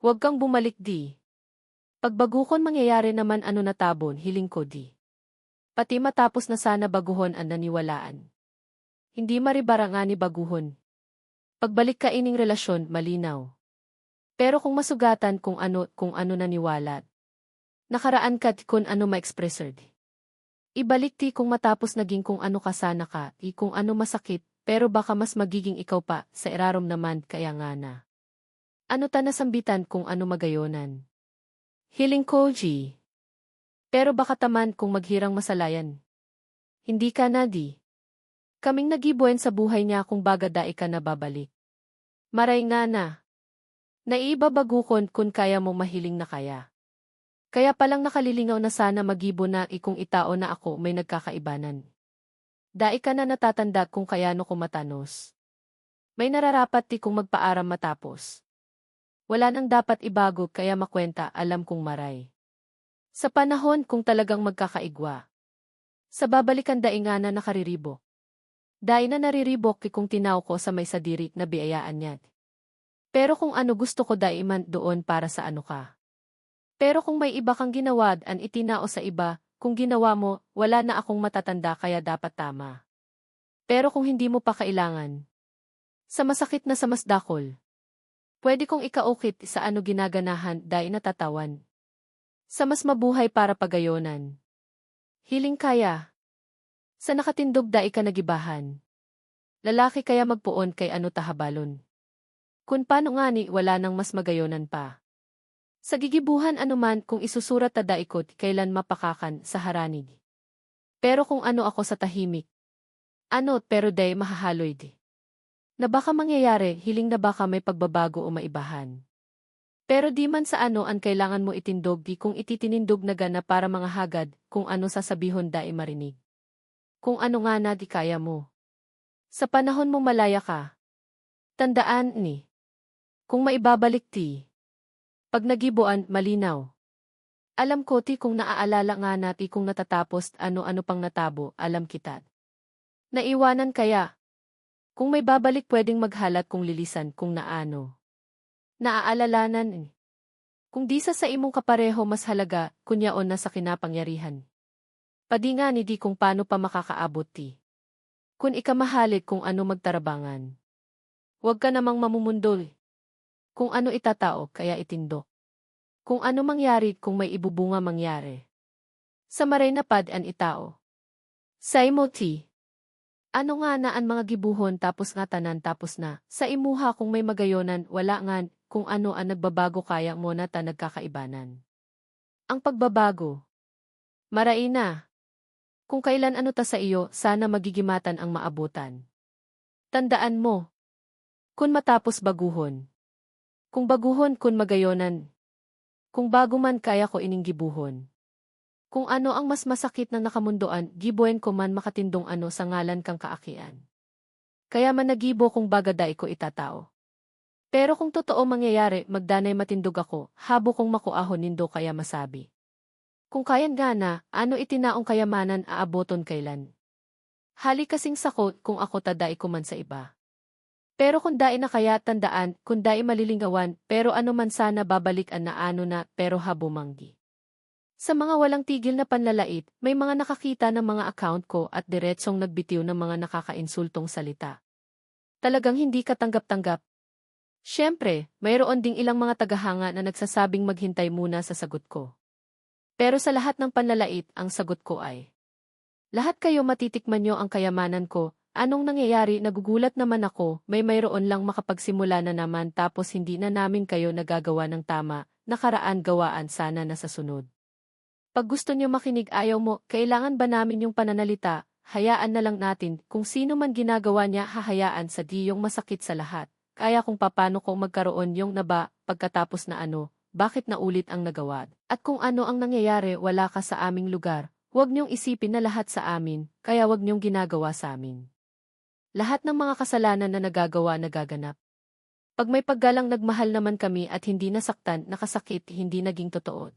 Huwag kang bumalik di. Pagbagukon mangyayari naman ano natabon hiling ko di. Pati matapos na sana baguhon ang naniwalaan. Hindi maribara nga ni baguhon. Pagbalik ka ining relasyon malinaw. Pero kung masugatan kung ano naniwalat. Nakaraan ka kung ano ma-expresser di. Ibalik ti kung matapos naging kung ano kasana ka, kung ano masakit, pero baka mas magiging ikaw pa, sa irarom naman kaya nga na. Ano ta nasambitan kung ano magayonan? Hiling ko, G. Pero baka taman kung maghirang masalayan. Hindi ka na di. Kaming nagibuen sa buhay niya kung baga dai ka na babalik. Maray nga na. Naibabagukon kung kaya mo mahiling na kaya. Kaya palang nakalilingaw na sana magibo na ikong itao na ako may nagkakaibanan. Dai ka na natatanda kung kayano ko matanos. May nararapat ti kung magpaaram matapos. Wala nang dapat ibago kaya makwenta alam kong maray. Sa panahon kung talagang magkakaigwa. Sa babalikan dai nga na nakariribok. Dai na nariribok kung tinaw ko sa may sadiri na biyayaan niya. Pero kung ano gusto ko dai man doon para sa ano ka. Pero kung may iba kang ginawad an itinao sa iba, kung ginawa mo, wala na akong matatanda kaya dapat tama. Pero kung hindi mo pa kailangan. Sa masakit na sa masdakol. Pwede kong ikaukit sa ano ginaganahan dahil natatawan. Sa mas mabuhay para pagayonan. Hiling kaya. Sa nakatindog dai ka nagibahan. Lalaki kaya magpuon kay ano tahabalon. Kung paano nga ni wala nang mas magayonan pa. Sa gigibuhan anuman kung isusurat ta daikot kailan mapakakan sa haranig. Pero kung ano ako sa tahimik. Ano pero day mahahaloy di. Na baka mangyayari hiling na baka may pagbabago o maibahan. Pero di man sa ano ang kailangan mo itindog di kung ititinindog na gana para mga hagad kung ano sasabihon dai marinig. Kung ano nga na di kaya mo. Sa panahon mo malaya ka. Tandaan ni. Kung maibabalik ti. Pag nagibuan, malinaw. Alam ko ti kung naaalala nga nati kung natatapos ano-ano pang natabo, alam kita. Naiwanan kaya. Kung may babalik pwedeng maghalat kung lilisan kung naano. Naaalalanan. Kung di sa imong kapareho mas halaga, kunyaon na sa kinapangyarihan. Padi nga ni di kung paano pa makakaabot ti. Kung ikamahalit kung ano magtarabangan. Huwag ka namang mamumundol. Kung ano itatao, kaya itindok. Kung ano mangyari kung may ibubunga mangyari. Sa maray na pad an itao. Sa imo ti. Ano nga na ang mga gibuhon tapos nga tanan tapos na. Sa imuha kung may magayonan, wala nga kung ano ang nagbabago kaya mo na ta nagkakaibanan. Ang pagbabago. Maray na. Kung kailan ano ta sa iyo, sana magigimatan ang maabutan. Tandaan mo. Kun matapos baguhon. Kung baguhon kun magayonan. Kung bago man kaya ko ining gibuhon. Kung ano ang mas masakit na nakamundoan, giboen ko man makatindong ano sa ngalan kang kaakian. Kaya man nagibo kung bagaday ko itatao. Pero kung totoo mangyayari, magdanay matindog ako, habo kong makuahon nindo kaya masabi. Kung kayan nga na, ano itinaong kayamanan aaboton kailan? Hali kasing sakot kung ako tadai ko man sa iba. Pero kung dai na kaya tandaan, kung dai malilingawan, pero ano man sana babalikan na ano na, pero habumanggi. Sa mga walang tigil na panlalait, may mga nakakita ng mga account ko at diretsong nagbitiw ng mga nakakainsultong salita. Talagang hindi katanggap-tanggap. Siyempre, mayroon ding ilang mga tagahanga na nagsasabing maghintay muna sa sagot ko. Pero sa lahat ng panlalait, ang sagot ko ay, lahat kayo matitikman nyo ang kayamanan ko, anong nangyayari nagugulat naman ako, mayroon lang makapagsimula na naman tapos hindi na namin kayo nagagawa ng tama, nakaraan gawaan sana na sa sunod. Pag gusto nyo makinig ayaw mo, kailangan ba namin yung pananalita, hayaan na lang natin, kung sino man ginagawa niya hahayaan sa di yung masakit sa lahat. Kaya kung papano ko magkaroon yung naba, pagkatapos na ano, bakit naulit ang nagawa. At kung ano ang nangyayari wala ka sa aming lugar, huwag niyong isipin na lahat sa amin, kaya huwag niyong ginagawa sa amin. Lahat ng mga kasalanan na nagagawa nagaganap. Pag may paggalang nagmahal naman kami at hindi nasaktan, nakasakit, hindi naging totoo.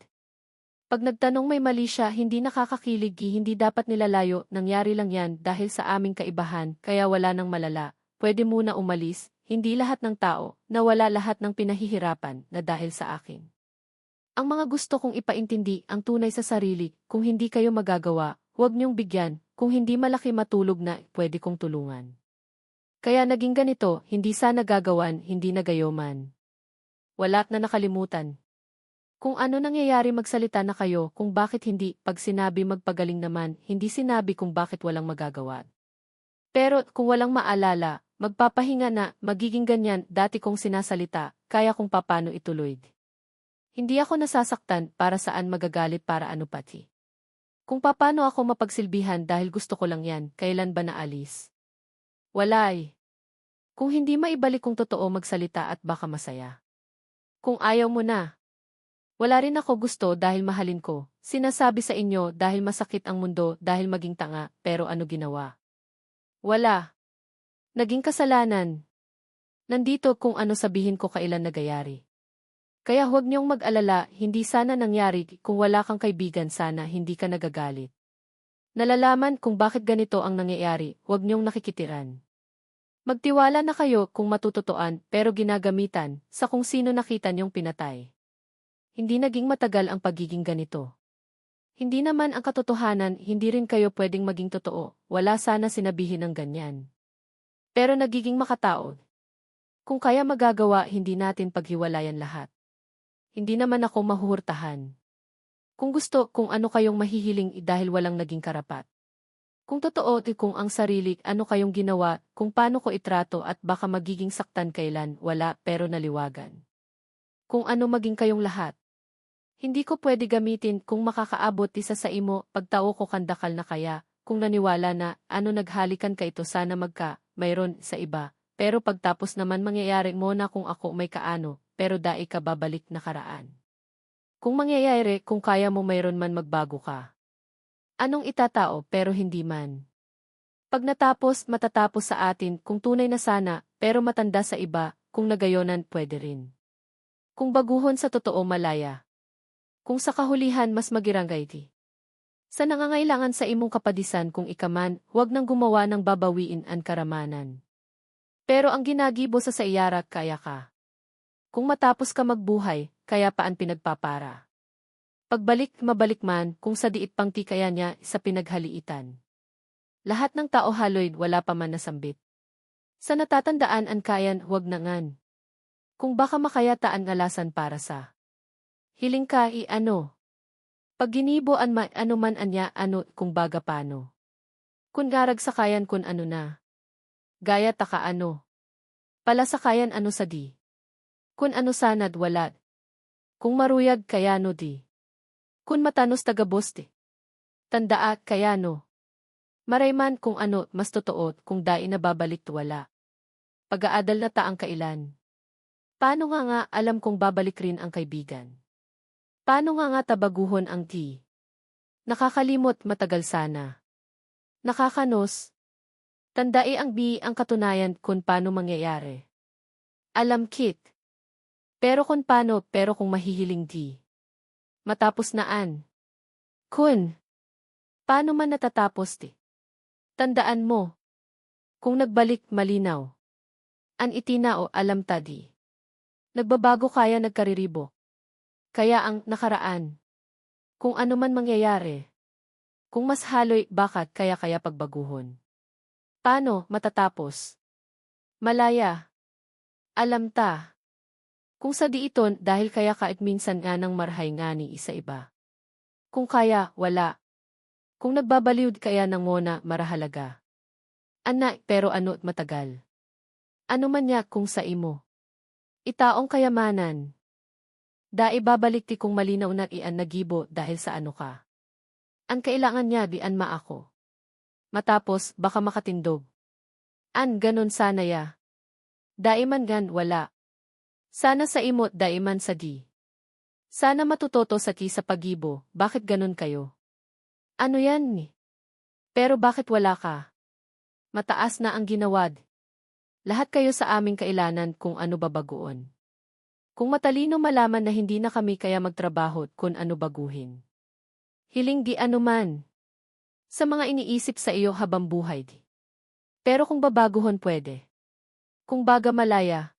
Pag nagtanong may mali siya, hindi nakakakilig, hindi dapat nilalayo, nangyari lang yan dahil sa aming kaibahan, kaya wala nang malala, pwede muna umalis. Hindi lahat ng tao, nawala lahat ng pinahihirapan na dahil sa akin. Ang mga gusto kong ipaintindi ang tunay sa sarili, kung hindi kayo magagawa, huwag niyong bigyan, kung hindi malaki matulog na, pwede kong tulungan. Kaya naging ganito, hindi sana gagawan, hindi nagayoman. Wala na nakalimutan. Kung ano nangyayari magsalita na kayo, kung bakit hindi, pag sinabi magpagaling naman, hindi sinabi kung bakit walang magagawa. Pero kung walang maalala, magpapahinga na, magiging ganyan, dati kong sinasalita, kaya kung papano ituloy. Hindi ako nasasaktan, para saan magagalit para ano pati. Kung papano ako mapagsilbihan dahil gusto ko lang yan, kailan ba naalis? Walay. Kung hindi maibalik kung totoo magsalita at baka masaya. Kung ayaw mo na. Wala rin ako gusto dahil mahalin ko, sinasabi sa inyo dahil masakit ang mundo, dahil maging tanga, pero ano ginawa? Wala. Naging kasalanan. Nandito kung ano sabihin ko kailan nagayari. Kaya huwag niyong mag-alala, hindi sana nangyari, kung wala kang kaibigan sana hindi ka nagagalit. Nalalaman kung bakit ganito ang nangyayari, huwag niyong nakikitiran. Magtiwala na kayo kung matututuan pero ginagamitan sa kung sino nakita niyong pinatay. Hindi naging matagal ang pagiging ganito. Hindi naman ang katotohanan, hindi rin kayo pwedeng maging totoo, wala sana sinabihin ng ganyan. Pero nagiging makatao. Kung kaya magagawa, hindi natin paghiwalayan lahat. Hindi naman ako mahuhurtahan. Kung gusto, kung ano kayong mahihiling dahil walang naging karapat. Kung totoo, kung ang sarili, ano kayong ginawa, kung paano ko itrato at baka magiging saktan kailan, wala, pero naliwagan. Kung ano maging kayong lahat. Hindi ko pwede gamitin kung makakaabot isa sa imo, pagtao ko kandakal na kaya, kung naniwala na, ano naghalikan ka ito sana mayroon sa iba, pero pagtapos naman mangyayari mo na kung ako may kaano, pero dai ka babalik nakaraan. Kung mangyayari, kung kaya mo mayroon man magbago ka. Anong itatao pero hindi man. Pag natapos, matatapos sa atin kung tunay na sana, pero matanda sa iba, kung nagayonan pwede rin. Kung baguhon sa totoo malaya. Kung sa kahulihan mas magiranggay di. Sa nangangailangan sa imong kapadisan kung ikaman, huwag nang gumawa ng babawiin ang karamanan. Pero ang ginagibo sa iyara, kaya ka. Kung matapos ka magbuhay, kaya paan pinagpapara. Pagbalik, mabalik man, kung sa diit pang kaya niya, sa pinaghaliitan. Lahat ng tao haloy, wala pa man nasambit. Sa natatandaan ang kayan, huwag nangan. Kung baka makayataan alasan para sa. Hiling ka, ano. Pag giniboan ano man anya, ano, kung baga paano. Kung garag sa kayan kun ano na. Gaya taka ano. Pala sa kayan ano sa di. Kun ano sanad walad. Kung maruyag kayano di. Kun matanos tagaboste. Tandaa kayano. Marayman kung ano mas totoo kung dai nababalik wala. pag-aadal na taang kailan. Paano nga alam kung babalik rin ang kaibigan? Paano nga tabaguhon ang ti? Nakakalimot matagal sana. Nakakanos. Tandai ang ang katunayan kung paano mangyayari. Alam kit. Pero kung paano, pero kung mahihiling di. Matapos naan. Kun. Paano man natatapos ti? Tandaan mo. Kung nagbalik malinaw. An itinao alam tadi. Nagbabago kaya nagkariribo. Kaya ang nakaraan. Kung ano man mangyayari. Kung mas haloy bakit kaya pagbaguhon. Paano matatapos? Malaya. Alam ta. Kung sa di iton dahil kaya kaik minsan nga ng marhay nga ni isa iba. Kung kaya, wala. Kung nagbabaliwd kaya ng mona marahalaga. Ana, pero ano't matagal. Ano man niya kung sa imo. Itaong kayamanan. Da ibabalik ti kung malinaw na ian nagibo dahil sa ano ka. Ang kailangan niya di an maako. Matapos, baka makatindog. An ganon sana ya. Daiman gan wala. Sana sa imot daiman sa di. Sana matutoto sa ti sa pagibo, bakit ganon kayo? Ano yan ni? Pero bakit wala ka? Mataas na ang ginawad. Lahat kayo sa aming kailanan kung ano babaguon. Kung matalino malaman na hindi na kami kaya magtrabaho kung ano baguhin. Hiling di ano man. Sa mga iniisip sa iyo habang buhay di. Pero kung babaguhon pwede. Kung baga malaya.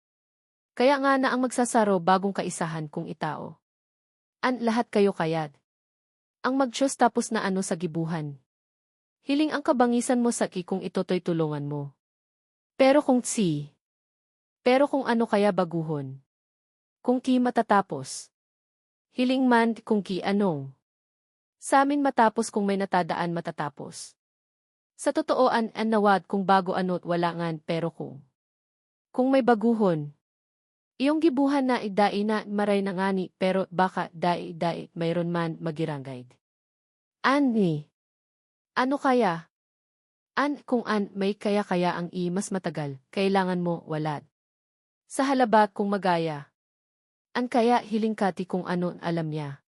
Kaya nga na ang magsasaro bagong kaisahan kung itao. An lahat kayo kayad. Ang mag-Diyos tapos na ano sa gibuhan. Hiling ang kabangisan mo sa kung ito'y tulungan mo. Pero kung pero kung ano kaya baguhon. Kung ki matatapos. Hiling man kung ki anong. Sa amin matapos kung may natadaan matatapos. Sa totooan an nawad kung bago ano't wala ngan pero kung may baguhon. Iyong gibuhan na idai na maray na ngani pero baka dai mayroon man magiranggayd. Ani. Ano kaya? An kung an may kaya ang mas matagal, kailangan mo walad. Sa halabat kung magaya. An kaya hiling kati kung ano alam niya.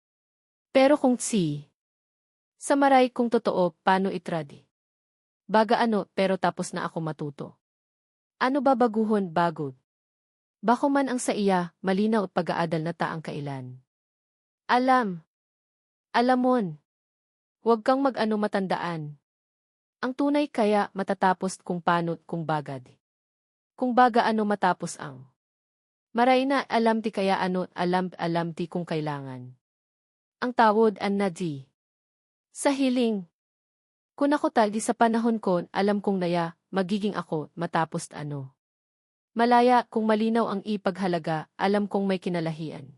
Pero kung sa maray kung totoo, paano itradi? Baga ano pero tapos na ako matuto. Ano babaguhon bagod? Bako man ang sa iya, malinaw at pag-aadal na taang kailan. Alamon. Huwag kang mag-ano matandaan. Ang tunay kaya matatapos kung paano kung bagad. Kung baga ano matapos ang. Maray na alam ti kaya ano alam ti kung kailangan. Ang tawod an nadi. Sa hiling. Kung ako tagi sa panahon ko alam kong naya magiging ako matapos ano. Malaya kung malinaw ang ipaghalaga, alam kong may kinalahian.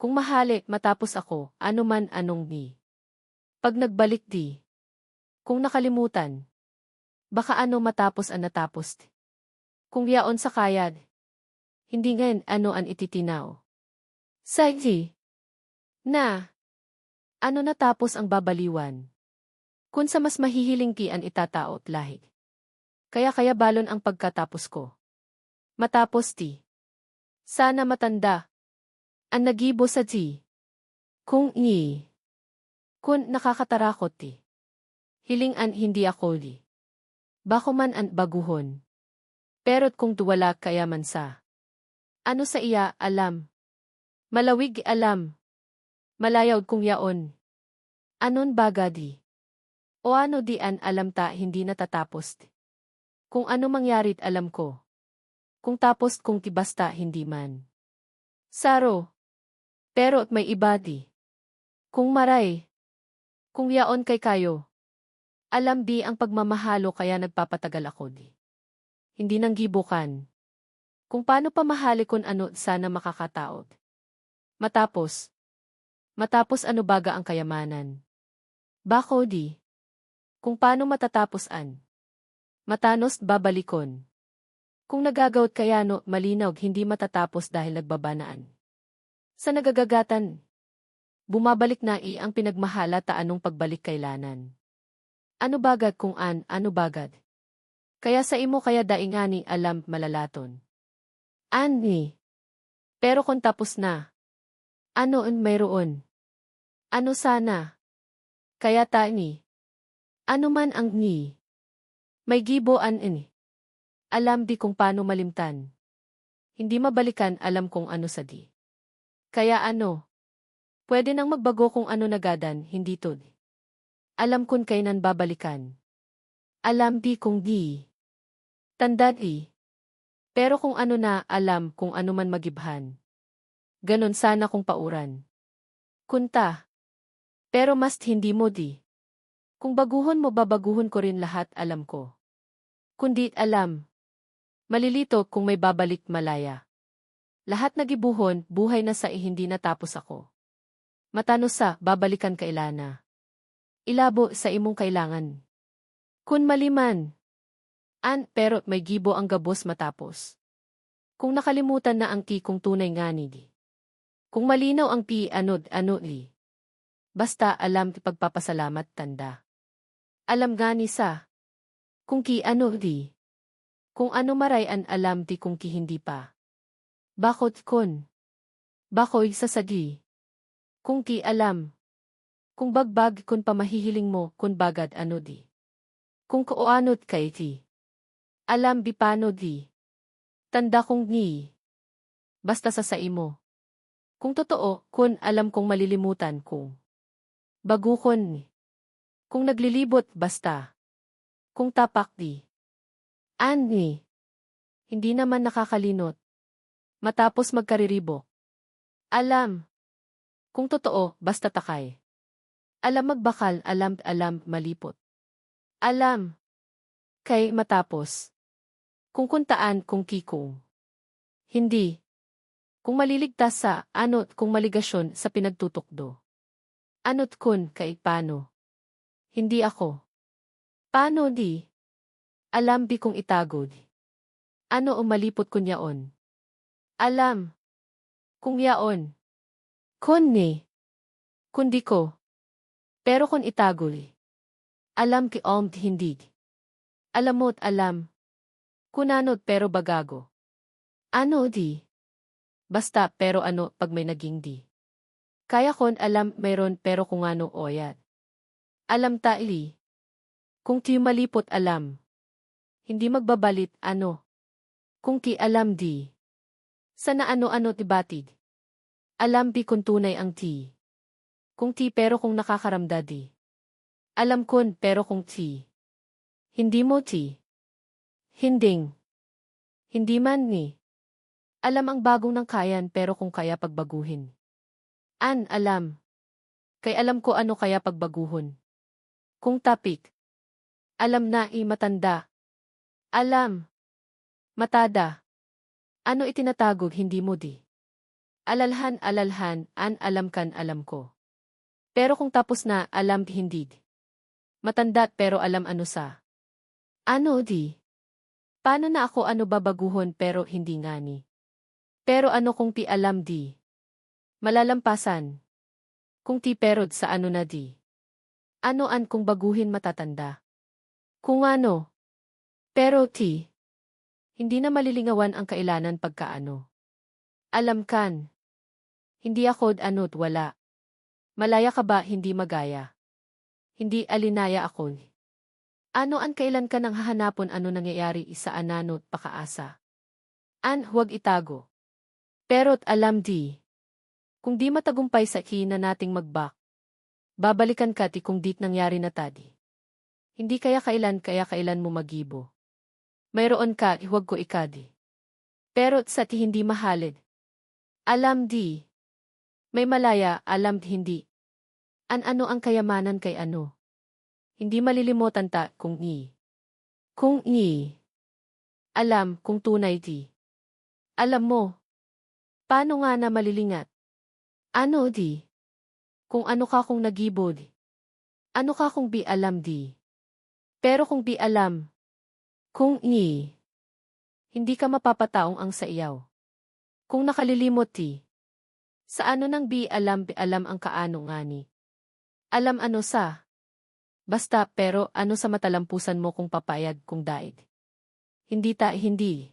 Kung mahali, matapos ako, ano man anong ni. Pag nagbalik di. Kung nakalimutan. Baka ano matapos ang natapos. Kung yaon sa kayad. Hindi ngayon ano ang ititinaw. Sige. Na. Ano natapos ang babaliwan. Kung sa mas mahihiling ki an itataot lahig. Kaya balon ang pagkatapos ko. Matapos ti. Sana matanda. Ang nagibo sa ti. Kung nakakatarakot ti. Hiling an hindi ako li. Bako man an baguhon. Pero't kung tuwala kaya man sa. Ano sa iya alam. Malawig alam. Malayaw kung yaon. Anon baga di. O ano di an alam ta hindi natatapos ti. Kung ano mangyarit alam ko. Kung tapos kung tibasta hindi man. Saro. Pero may iba di. Kung maray. Kung yaon kay kayo. Alam di ang pagmamahalo kaya nagpapatagal ako di. Hindi nang gibukan. Kung paano pamahali kung ano sana makakataot. Matapos. Matapos ano baga ang kayamanan. Bako di. Kung paano matatapos an. Matanos babalikon. Kung nagagawat kayano, malinaw hindi matatapos dahil nagbabanaan. Sa nagagagatan, bumabalik na ang pinagmahala ta anong pagbalik kailanan. Ano bagad kung ano bagad? Kaya sa imo kaya daingani alam malalaton. Ani. Pero kung tapos na. Ano ang mayroon? Ano sana? Kaya tani. Ano man ang ni. May giboan ini. Alam di kung paano malimtan. Hindi mabalikan alam kung ano sa di. Kaya ano? Pwede nang magbago kung ano nagadan, hindi to. Alam kung kailan babalikan. Alam di kung di. Tandad i. Pero kung ano na, alam kung ano man magibhan. Ganon sana kung pauran. Kunta. Pero mas hindi mo di. Kung baguhon mo babaguhon ko rin lahat alam ko. Kundi alam. Malilito kung may babalik malaya. Lahat nagibuhon, buhay na sa hindi natapos ako. Matano sa, babalikan kailana. Ilabo sa imong kailangan. Kun maliman. Pero may gibo ang gabos matapos. Kung nakalimutan na ang ti kung tunay nga di. Kung malinaw ang ti ano li. Basta alam ti pagpapasalamat tanda. Alam gani sa. Kung ki ano di. Kung ano marayan alam ti kung ki hindi pa. Bakot kun. Bakoy sa sadi. Kung ki alam. Kung bagbag kun pamahihiling mo kun bagad ano di. Kung kuanot kay ti. Alam bipano di. Tanda kong ni. Basta sa imo. Kung totoo, kun alam kong malilimutan kung. Bagukon ni. Kung naglilibot basta. Kung tapak di. Ani. Hindi naman nakakalinot. Matapos magkariribok. Alam. Kung totoo, basta takay. Alam magbakal, alam malipot. Alam. Kay matapos. Kung kuntaan, kung kikong. Hindi. Kung maliligtas sa, ano't kung maligasyon sa pinagtutukdo. Ano't kun, kay paano. Hindi ako. Paano di? Alam di kung itagod. Ano o malipot kun yaon. Alam. Kung yaon. Kun ni. Kundi ko. Pero kun itagol. Alam ki hindi. Alam mo't alam. Kunanot pero bagago. Ano di? Basta pero ano pag may naging di. Kaya kon alam mayroon pero kung ano oyat. Alam taili. Kung ti malipot alam. Hindi magbabalit ano. Kung ki alam di. Sana ano-ano ti batid. Alam di kung tunay ang ti. Kung ti pero kung nakakaramda di. Alam kun pero kung ti. Hindi mo ti. Hinding. Hindi man ni. Alam ang bagong ng kayan pero kung kaya pagbaguhin. Alam. Kay alam ko ano kaya pagbaguhon. Kung tapik. Alam na matanda. Alam. Matada. Ano itinatagog hindi mo di. Alalhan, alam kan alam ko. Pero kung tapos na, alam hindi. Matanda pero alam ano sa. Ano di? Paano na ako ano babaguhon pero hindi ngani. Pero ano kung ti alam di? Malalampasan. Kung ti perod sa ano na di? Anoan kung baguhin matatanda? Kung ano? Pero ti? Hindi na malilingawan ang kailanan pagkaano. Alam kan. Hindi ako ano't wala. Malaya ka ba hindi magaya? Hindi alinaya ako. Ano an kailan ka nang hahanapon ano nangyayari isa anano't pakaasa? Huwag itago. Pero't alam di. Kung di matagumpay sa hina nating magbak. Babalikan ka ti kung dit nangyari na tadi. Hindi kaya kailan mo magibo. Mayroon ka, huwag ko ikadi. Pero't sa ti hindi mahalid. Alam di. May malaya, alam hindi. Ano ang kayamanan kay ano? Hindi malilimutan ta kung ni. Kung ni. Alam kung tunay di. Alam mo. Paano nga na malilingat? Ano di? Kung ano ka kung nagibod. Ano ka kung bi alam di. Pero kung bi alam. Kung ni. Hindi ka mapapataong ang sa iyaw. Kung nakalilimot ti. Sa ano nang bi alam ang kaano ngani. Alam ano sa. Basta pero ano sa matalampusan mo kung papayag kung daig. Hindi.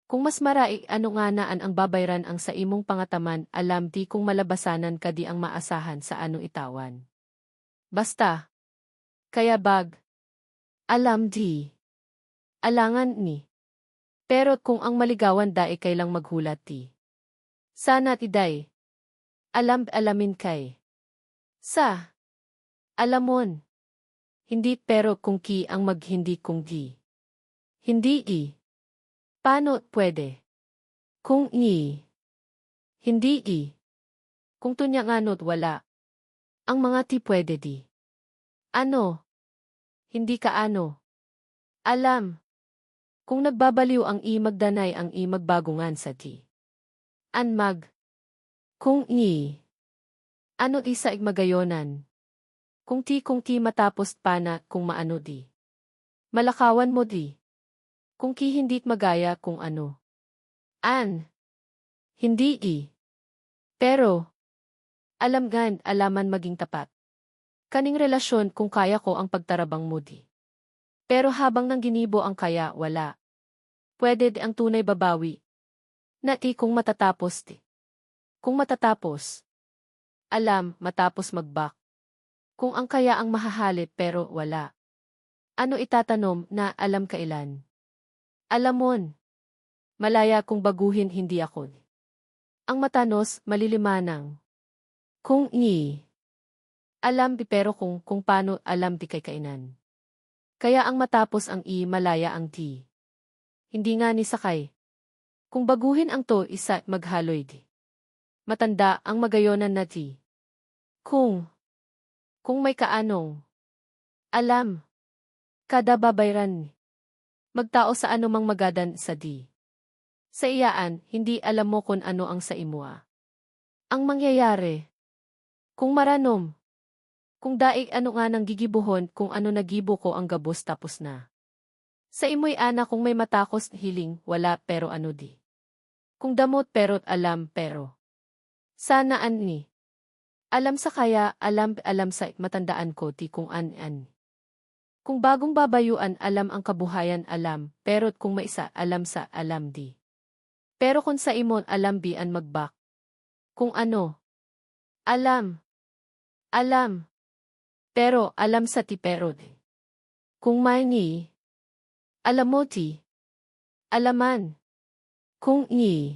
Kung mas marai ano nga naan ang babayran ang sa imong pangataman, alam di kung malabasanan ka di ang maasahan sa ano itawan. Basta. Kaya bag. Alam di. Alangan ni. Pero kung ang maligawan dae kailang maghulat ti. Sana tiday. Alamin kay. Sa. Alamon. Hindi pero kung ki ang maghindi kung di. Hindi i. Paano pwede? Kung i. Hindi i. Kung tunya nganot wala. Ang mga ti pwede di. Ano? Hindi ka ano. Alam. Kung nagbabaliw ang i magdanay ang i magbagungan sa ti. Anmag. Kung i. Ano isa igmagayonan. Kung ti matapos pana kung maano di. Malakawan mo di. Kung ki hindi't magaya kung ano. Hindi i. Pero. Alaman maging tapat. Kaning relasyon kung kaya ko ang pagtarabang mo di. Pero habang nang ginibo ang kaya, wala. Pwede di ang tunay babawi. Na ti kung matatapos ti. Kung matatapos. Matapos magbak. Kung ang kaya ang mahahalip pero wala. Ano itatanom na alam kailan? Alamon. Malaya kung baguhin hindi ako. Ang matanos, malilimanang. Kung i. Alam di pero kung paano alam di kay kainan. Kaya ang matapos ang i malaya ang ti. Hindi nga ni sakay. Kung baguhin ang to isa maghaloy di. Matanda ang magayonan na ti. Kung may kaanong. Alam. Kada babayran. Magtao sa anumang magadan sa di. Sa iyaan, hindi alam mo kung ano ang sa imua. Ang mangyayari. Kung maranom. Kung daig ano nga nang gigibuhon kung ano nagibo ko ang gabos tapos na. Sa imoy ana kung may matakos hiling, wala pero ano di. Kung damot pero't alam pero. Sana ni. Alam sa kaya, alam sa matandaan ko ti kung an. Kung bagong babayuan alam ang kabuhayan alam, pero't kung maisa alam sa alam di. Pero kung sa imon alam bian magbak. Kung ano. Alam. Pero alam sa ti pero di. Kung may ni. Alam mo ti. Alaman. Kung ni.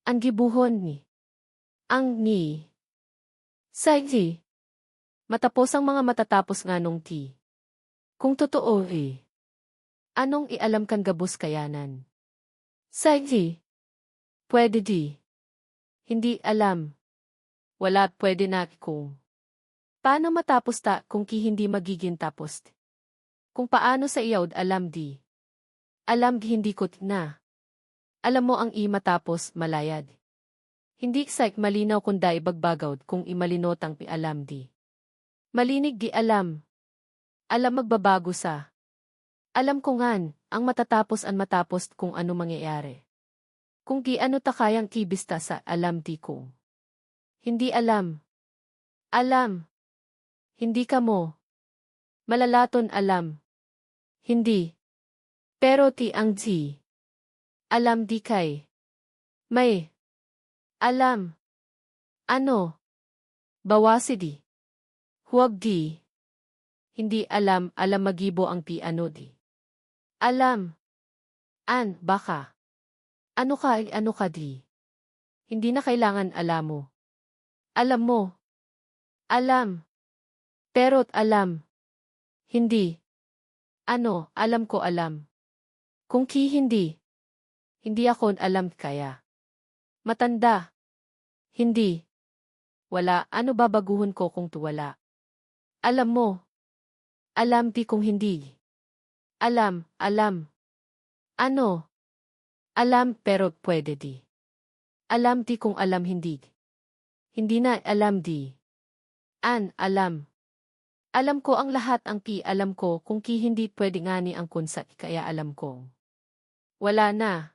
Ang gibuhon ni. Ang ni. Sa ti. Matapos ang mga matatapos nga nung ti. Kung totoo anong ialam kan gabos kayanan? Sa ti. Pwede di. Hindi alam. Wala pwede na kung. Paano matapos ta kung ki hindi magiging tapos? Kung paano sa iyawd alam di. Alam hindi ko na. Alam mo ang i matapos malayad. Hindi saik malinaw kung da ibagbagawd kung imalinotang pi alam di. Malinig di alam. Alam magbabago sa. Alam ko ngan, ang matatapos an matapos kung ano mangyayari. Kung ki ano ta kayang kibista sa alam di kung. Hindi alam. Alam. Hindi ka mo. Malalaton alam. Hindi. Pero ti ang di. Alam di kay. May. Alam. Ano? Bawasi di. Huwag di. Hindi alam magibo ang ti ano di. Alam. Baka. Ano ka di. Hindi na kailangan alam mo. Alam mo. Alam. Pero't alam. Hindi. Alam ko alam. Kung ki hindi. Hindi ako alam kaya. Matanda. Hindi. Wala, babaguhon ko kung tuwala. Alam mo. Alam di kung hindi. Alam. Alam pero pwede di. Alam di kung alam hindi. Hindi na alam di. Alam. Alam ko ang lahat ang ki alam ko kung ki hindi pwede nga ni ang kunsa kaya alam ko. Wala na.